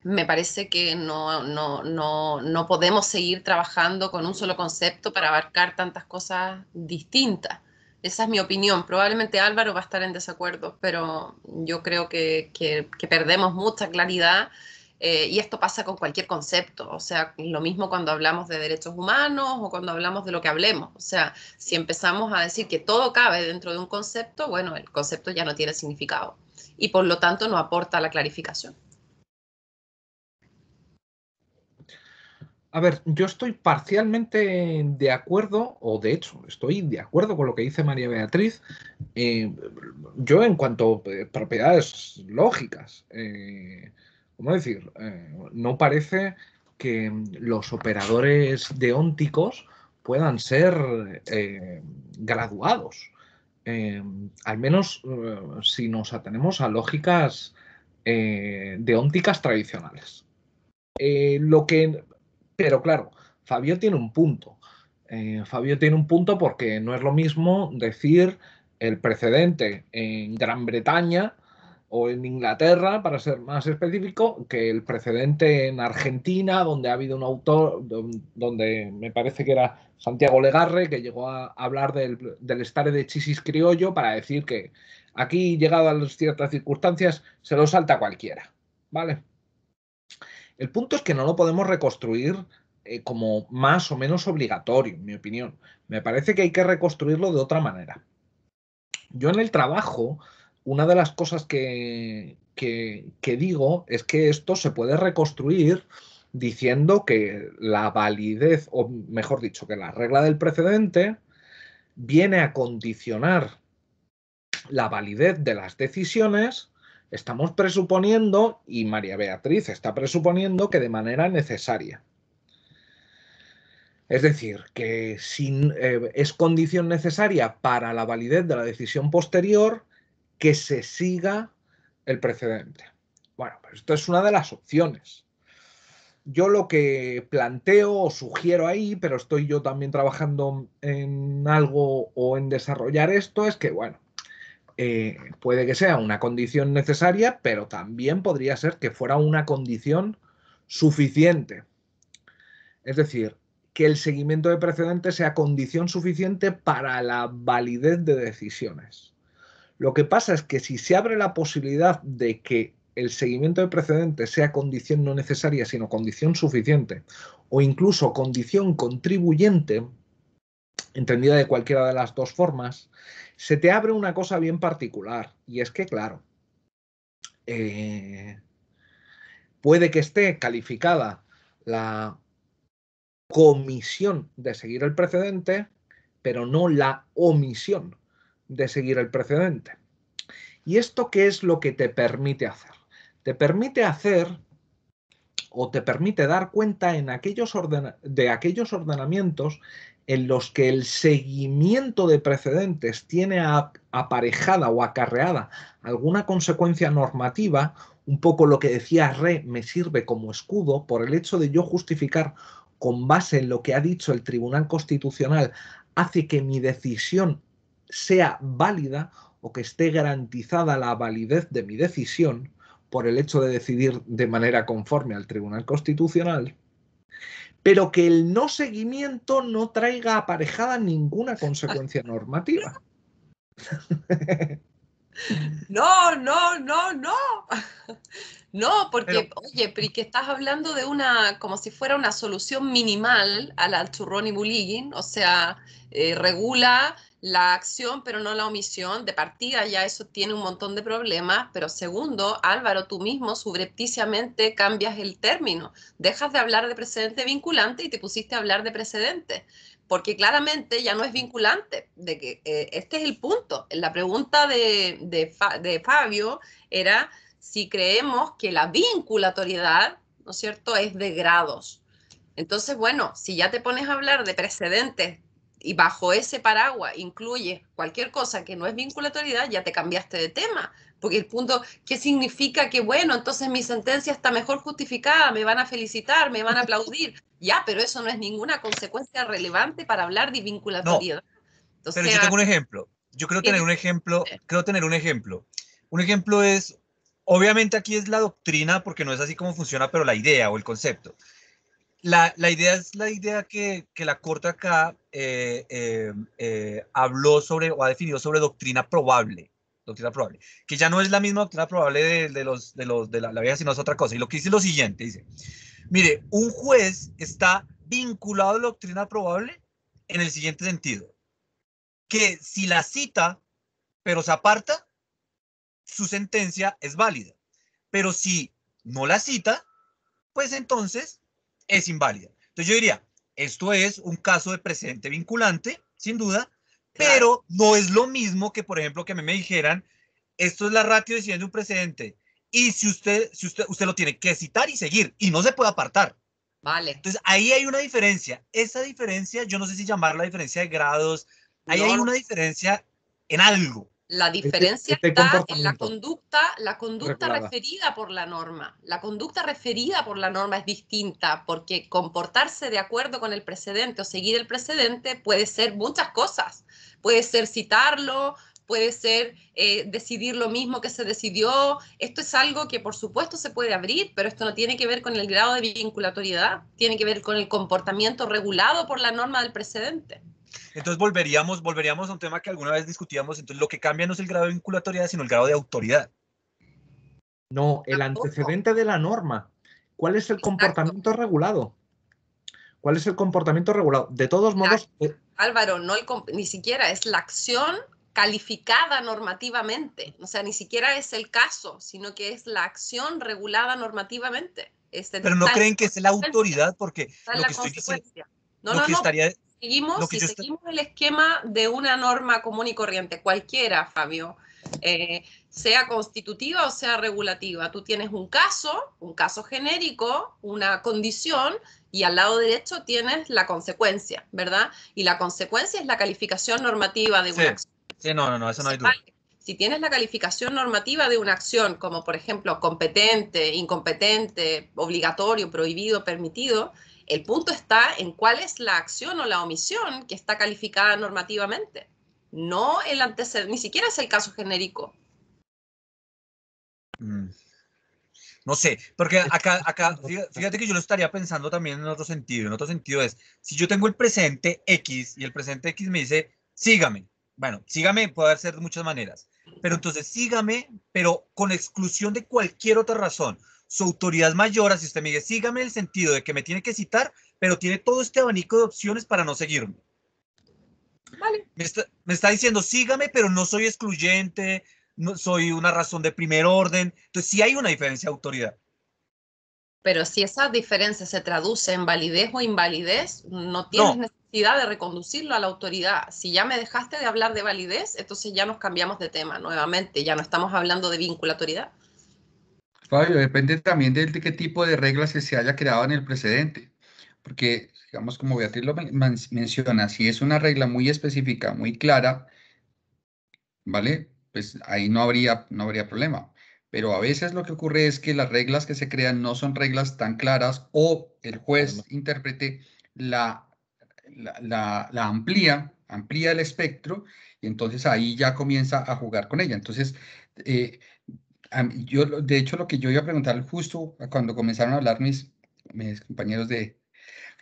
Me parece que no podemos seguir trabajando con un solo concepto para abarcar tantas cosas distintas. Esa es mi opinión. Probablemente Álvaro va a estar en desacuerdo, pero yo creo que perdemos mucha claridad, y esto pasa con cualquier concepto. O sea, lo mismo cuando hablamos de derechos humanos o cuando hablamos de lo que hablemos. O sea, si empezamos a decir que todo cabe dentro de un concepto, bueno, el concepto ya no tiene significado y por lo tanto no aporta la clarificación. A ver, yo estoy parcialmente de acuerdo, o de hecho, estoy de acuerdo con lo que dice María Beatriz. Yo en cuanto a propiedades lógicas, ¿cómo decir? No parece que los operadores deónticos puedan ser graduados. Al menos si nos atenemos a lógicas deónticas tradicionales. Pero claro, Fabio tiene un punto. Fabio tiene un punto porque no es lo mismo decir el precedente en Gran Bretaña o en Inglaterra, para ser más específico, que el precedente en Argentina, donde ha habido un autor, donde me parece que era Santiago Legarre, que llegó a hablar del stare decisis criollo para decir que aquí, llegado a ciertas circunstancias, se lo salta cualquiera. ¿Vale? El punto es que no lo podemos reconstruir como más o menos obligatorio, en mi opinión. Me parece que hay que reconstruirlo de otra manera. Yo en el trabajo, una de las cosas que digo es que esto se puede reconstruir diciendo que la validez, o mejor dicho, que la regla del precedente viene a condicionar la validez de las decisiones. Estamos presuponiendo, y María Beatriz está presuponiendo, que de manera necesaria. Es decir, que es condición necesaria para la validez de la decisión posterior que se siga el precedente. Bueno, pues esto es una de las opciones. Yo lo que planteo o sugiero ahí, pero estoy yo también trabajando en algo o en desarrollar esto, es que, bueno, puede que sea una condición necesaria, pero también podría ser que fuera una condición suficiente. Es decir, que el seguimiento de precedentes sea condición suficiente para la validez de decisiones. Lo que pasa es que si se abre la posibilidad de que el seguimiento de precedentes sea condición no necesaria, sino condición suficiente, o incluso condición contribuyente, entendida de cualquiera de las dos formas, se te abre una cosa bien particular, y es que, claro, puede que esté calificada la comisión de seguir el precedente, pero no la omisión de seguir el precedente. ¿Y esto qué es lo que te permite hacer? Te permite hacer o te permite dar cuenta de aquellos ordenamientos en los que el seguimiento de precedentes tiene aparejada o acarreada alguna consecuencia normativa. Un poco lo que decía Re me sirve como escudo por el hecho de yo justificar con base en lo que ha dicho el Tribunal Constitucional, hace que mi decisión sea válida o que esté garantizada la validez de mi decisión por el hecho de decidir de manera conforme al Tribunal Constitucional, pero que el no seguimiento no traiga aparejada ninguna consecuencia normativa. No, no, no, no. No, porque, oye, pero que estás hablando de una, como si fuera una solución minimal al turrón y bullying, o sea, regula la acción pero no la omisión. De partida ya eso tiene un montón de problemas, pero segundo, Álvaro, tú mismo subrepticiamente cambias el término. Dejas de hablar de precedente vinculante y te pusiste a hablar de precedente, porque claramente ya no es vinculante. De que, este es el punto. La pregunta de Fabio era si creemos que la vinculatoriedad, ¿no es cierto?, es de grados. Entonces, bueno, si ya te pones a hablar de precedentes y bajo ese paraguas incluyes cualquier cosa que no es vinculatoriedad, ya te cambiaste de tema. Porque el punto, ¿qué significa? Que bueno, entonces mi sentencia está mejor justificada, me van a felicitar, me van a aplaudir. Ya, pero eso no es ninguna consecuencia relevante para hablar de vinculatoriedad. No, Entonces, pero yo tengo un ejemplo. Yo creo tener un ejemplo. Creo tener un ejemplo. Un ejemplo es, obviamente aquí es la doctrina, porque no es así como funciona, pero la idea o el concepto. La idea es la idea que la Corte acá habló sobre o ha definido sobre doctrina probable, que ya no es la misma doctrina probable de la vieja, sino es otra cosa. Y lo que dice es lo siguiente, dice, mire, un juez está vinculado a la doctrina probable en el siguiente sentido, que si la cita, pero se aparta, su sentencia es válida. Pero si no la cita, pues entonces es inválida. Entonces yo diría, esto es un caso de precedente vinculante, sin duda, pero no es lo mismo que, por ejemplo, que a mí me dijeran, esto es la ratio decidiendo un precedente, y si usted lo tiene que citar y seguir, y no se puede apartar. Vale. Entonces ahí hay una diferencia. Esa diferencia, yo no sé si llamarla diferencia de grados, ahí hay una diferencia en algo. La diferencia está en la conducta referida por la norma. La conducta referida por la norma es distinta, porque comportarse de acuerdo con el precedente o seguir el precedente puede ser muchas cosas. Puede ser citarlo, puede ser decidir lo mismo que se decidió. Esto es algo que por supuesto se puede abrir, pero esto no tiene que ver con el grado de vinculatoriedad, tiene que ver con el comportamiento regulado por la norma del precedente. Entonces volveríamos a un tema que alguna vez discutíamos. Entonces lo que cambia no es el grado de vinculatoriedad, sino el grado de autoridad. No, el antecedente de la norma. ¿Cuál es el comportamiento regulado? ¿Cuál es el comportamiento regulado? De todos modos... Álvaro, ni siquiera es la acción calificada normativamente. O sea, ni siquiera es el caso, sino que es la acción regulada normativamente. Pero no creen que es la autoridad, porque lo que estoy diciendo... Si seguimos el esquema de una norma común y corriente, cualquiera, Fabio, sea constitutiva o sea regulativa, tú tienes un caso genérico, una condición, y al lado derecho tienes la consecuencia, ¿verdad? Y la consecuencia es la calificación normativa de una acción. Sí, no, eso no hay duda. Si tienes la calificación normativa de una acción, como por ejemplo competente, incompetente, obligatorio, prohibido, permitido, el punto está en cuál es la acción o la omisión que está calificada normativamente. No el antecedente, ni siquiera es el caso genérico. No sé, porque acá, fíjate que yo lo estaría pensando también en otro sentido. En otro sentido es, si yo tengo el precedente X y el precedente X me dice, sígame. Bueno, sígame puede ser de muchas maneras. Pero entonces sígame, pero con exclusión de cualquier otra razón. Su autoridad mayor, así usted me dice, sígame en el sentido de que me tiene que citar, pero tiene todo este abanico de opciones para no seguirme. Vale. Me está diciendo, sígame, pero no soy excluyente, no soy una razón de primer orden. Entonces sí hay una diferencia de autoridad. Pero si esa diferencia se traduce en validez o invalidez, no tienes necesidad de reconducirlo a la autoridad. Si ya me dejaste de hablar de validez, entonces ya nos cambiamos de tema nuevamente, ya no estamos hablando de vinculatoriedad. Fabio, depende también de qué tipo de reglas que se haya creado en el precedente, porque, digamos, como Beatriz lo menciona, si es una regla muy específica, muy clara, ¿vale? Pues ahí no habría problema. Pero a veces lo que ocurre es que las reglas que se crean no son reglas tan claras o el juez intérprete la amplía el espectro y entonces ahí ya comienza a jugar con ella. Entonces, de hecho, lo que yo iba a preguntar justo cuando comenzaron a hablar mis compañeros de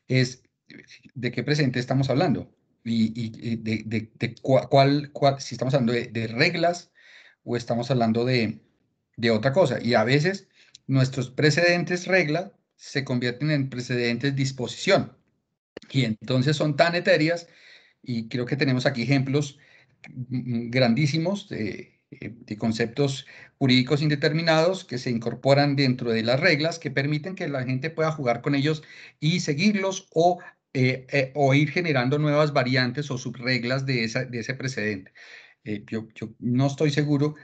es de qué precedente estamos hablando y de si estamos hablando de reglas o estamos hablando de otra cosa. Y a veces nuestros precedentes regla se convierten en precedentes disposición y entonces son tan etéreas, y creo que tenemos aquí ejemplos grandísimos de conceptos jurídicos indeterminados que se incorporan dentro de las reglas que permiten que la gente pueda jugar con ellos y seguirlos o ir generando nuevas variantes o subreglas de ese precedente. Yo no estoy seguro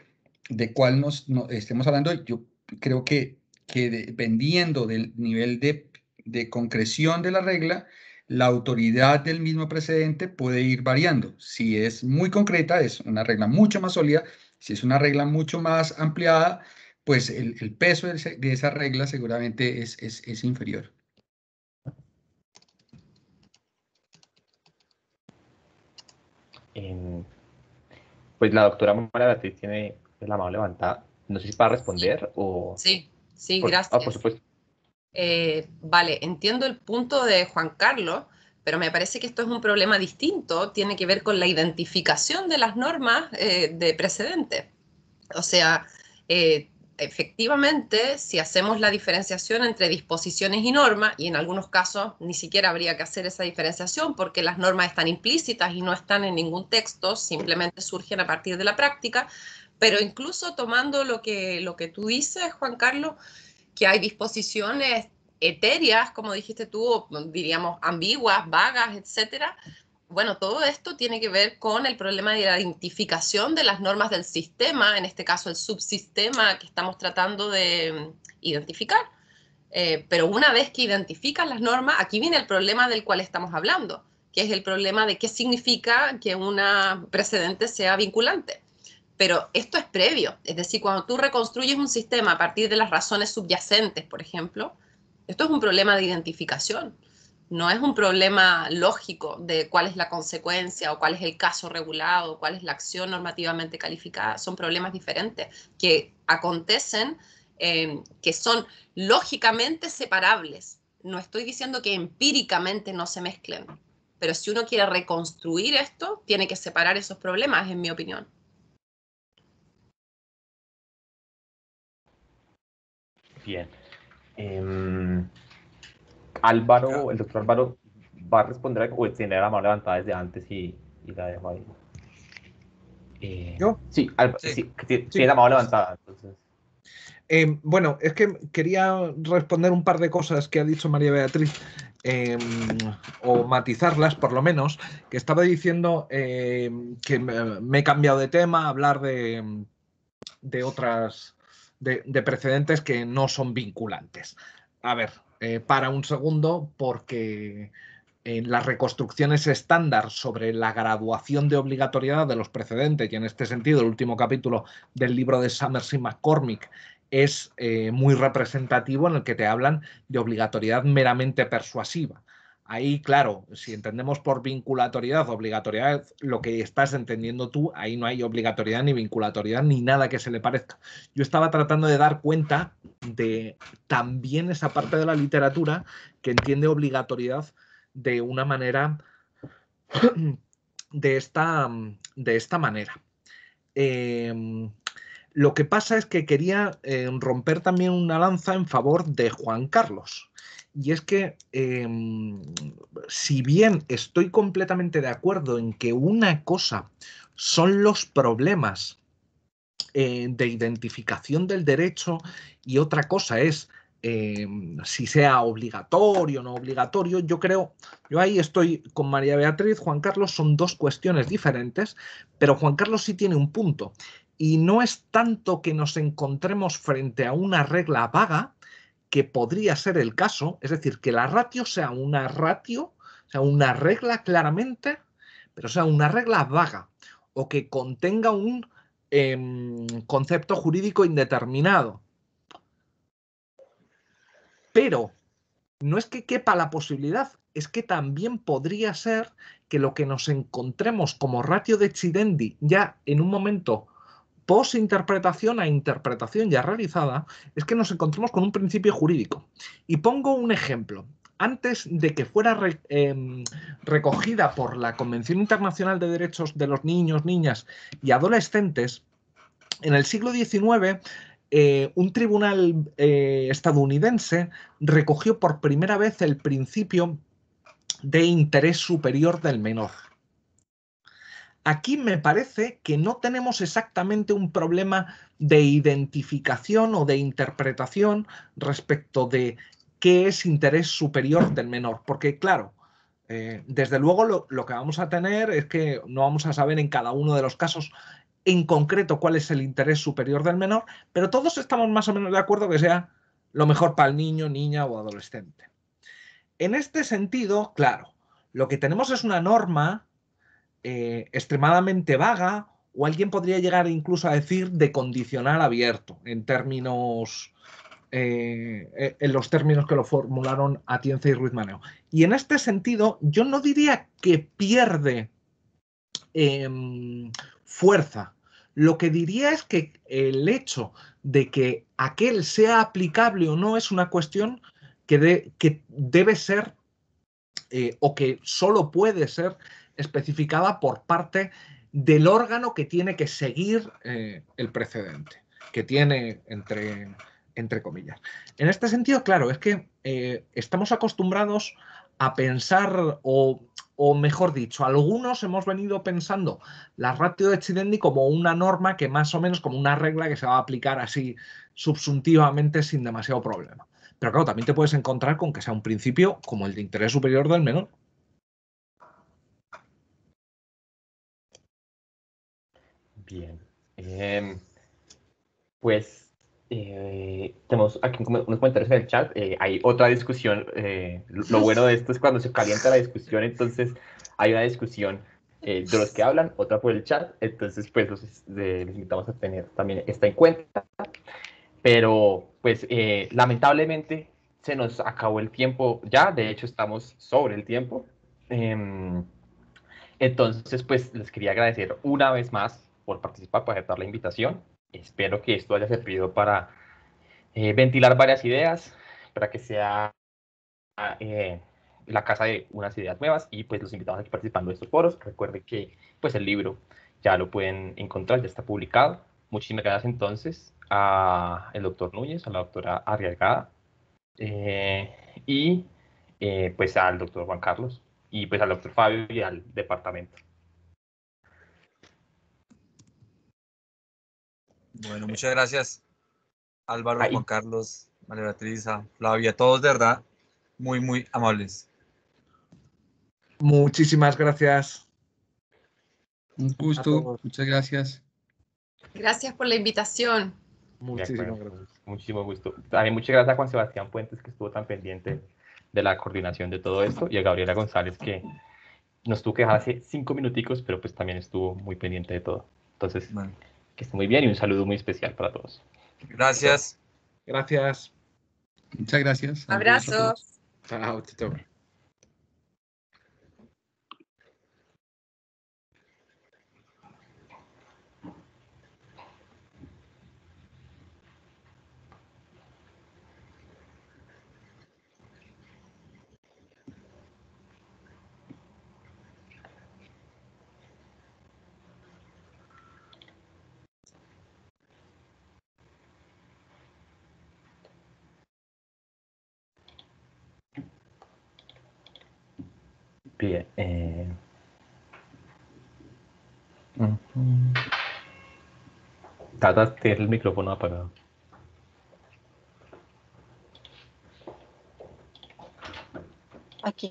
de cuál estemos hablando. Yo creo que dependiendo del nivel de concreción de la regla, la autoridad del mismo precedente puede ir variando. Si es muy concreta, es una regla mucho más sólida. Si es una regla mucho más ampliada, pues el peso de esa regla seguramente es inferior. Pues la doctora María Beatriz tiene la mano levantada. No sé si para responder o... Sí, gracias. Por supuesto. Vale, entiendo el punto de Juan Carlos, pero me parece que esto es un problema distinto. Tiene que ver con la identificación de las normas de precedente. O sea, efectivamente, si hacemos la diferenciación entre disposiciones y normas, y en algunos casos ni siquiera habría que hacer esa diferenciación porque las normas están implícitas y no están en ningún texto, simplemente surgen a partir de la práctica, pero incluso tomando lo que tú dices, Juan Carlos, que hay disposiciones etéreas, como dijiste tú, diríamos ambiguas, vagas, etcétera. Bueno, todo esto tiene que ver con el problema de la identificación de las normas del sistema, en este caso el subsistema que estamos tratando de identificar. Pero una vez que identificas las normas, aquí viene el problema del cual estamos hablando, que es el problema de qué significa que una precedente sea vinculante. Pero esto es previo, es decir, cuando tú reconstruyes un sistema a partir de las razones subyacentes, por ejemplo, esto es un problema de identificación. No es un problema lógico de cuál es la consecuencia o cuál es el caso regulado, cuál es la acción normativamente calificada. Son problemas diferentes que acontecen, que son lógicamente separables. No estoy diciendo que empíricamente no se mezclen, pero si uno quiere reconstruir esto, tiene que separar esos problemas, en mi opinión. Bien. Álvaro, el doctor Álvaro va a responder o tiene la mano levantada desde antes y la dejo ahí. ¿Yo? Sí, tiene la mano levantada. Entonces. Bueno, es que quería responder un par de cosas que ha dicho María Beatriz, o matizarlas por lo menos, que estaba diciendo que me he cambiado de tema, hablar de otras, de precedentes que no son vinculantes. A ver, para un segundo, porque en las reconstrucciones estándar sobre la graduación de obligatoriedad de los precedentes, y en este sentido el último capítulo del libro de Summers y McCormick es muy representativo, en el que te hablan de obligatoriedad meramente persuasiva. Ahí, claro, si entendemos por vinculatoriedad, obligatoriedad, lo que estás entendiendo tú, ahí no hay obligatoriedad ni vinculatoriedad ni nada que se le parezca. Yo estaba tratando de dar cuenta de también esa parte de la literatura que entiende obligatoriedad de una manera, de esta manera. Lo que pasa es que quería romper también una lanza en favor de Juan Carlos. Y es que, si bien estoy completamente de acuerdo en que una cosa son los problemas de identificación del derecho y otra cosa es si sea obligatorio o no obligatorio, yo ahí estoy con María Beatriz. Juan Carlos, son dos cuestiones diferentes, pero Juan Carlos sí tiene un punto. Y no es tanto que nos encontremos frente a una regla vaga, que podría ser el caso, es decir, que la ratio sea una ratio, o sea, una regla claramente, pero sea una regla vaga, o que contenga un concepto jurídico indeterminado. Pero no es que quepa la posibilidad, es que también podría ser que lo que nos encontremos como ratio decidendi ya en un momento post-interpretación a interpretación ya realizada, es que nos encontremos con un principio jurídico. Y pongo un ejemplo. antes de que fuera recogida por la Convención Internacional de Derechos de los Niños, Niñas y Adolescentes, en el siglo XIX, un tribunal estadounidense recogió por primera vez el principio de interés superior del menor. Aquí me parece que no tenemos exactamente un problema de identificación o de interpretación respecto de qué es interés superior del menor, porque claro, desde luego lo que vamos a tener es que no vamos a saber en cada uno de los casos en concreto cuál es el interés superior del menor, pero todos estamos más o menos de acuerdo que sea lo mejor para el niño, niña o adolescente. En este sentido, claro, lo que tenemos es una norma extremadamente vaga, o alguien podría llegar incluso a decir de condicional abierto, en términos, en los términos que lo formularon Atienza y Ruiz Maneo. Y en este sentido, yo no diría que pierde fuerza. Lo que diría es que el hecho de que aquel sea aplicable o no es una cuestión que debe ser o que solo puede ser especificada por parte del órgano que tiene que seguir el precedente, que tiene entre comillas. En este sentido, claro, es que estamos acostumbrados a pensar, o mejor dicho, algunos hemos venido pensando la ratio de decidendi como una norma que más o menos como una regla que se va a aplicar así subsuntivamente sin demasiado problema. Pero claro, también te puedes encontrar con que sea un principio como el de interés superior del menor. Bien. Pues tenemos aquí unos comentarios en el chat. Hay otra discusión. Lo bueno de esto es cuando se calienta la discusión, entonces hay una discusión de los que hablan, otra por el chat. Entonces, pues les invitamos a tener también esta en cuenta. Pero, pues, lamentablemente se nos acabó el tiempo ya. De hecho, estamos sobre el tiempo. Entonces, pues, les quería agradecer una vez más por participar, por aceptar la invitación. Espero que esto haya servido para ventilar varias ideas, para que sea la casa de unas ideas nuevas, y pues los invitamos aquí participando de estos foros. Recuerden que pues el libro ya lo pueden encontrar, ya está publicado. Muchísimas gracias entonces al doctor Núñez, a la doctora Arriagada, y pues al doctor Juan Carlos, y pues al doctor Fabio y al departamento. Bueno, muchas gracias, Álvaro, Ahí. Juan Carlos, María Beatriz, Flavia, todos de verdad muy, muy amables. Muchísimas gracias. Un gusto, muchas gracias. Gracias por la invitación. Muchísimas gracias. Muchísimo gusto. También muchas gracias a Juan Sebastián Puentes, que estuvo tan pendiente de la coordinación de todo esto, y a Gabriela González, que nos tuvo que dejar hace 5 minuticos, pero pues también estuvo muy pendiente de todo. Entonces, Bueno, que esté muy bien, y un saludo muy especial para todos. gracias. Gracias. Muchas gracias. Abrazos. Chao, chao. Bien. Tata, tienes el micrófono apagado. Aquí.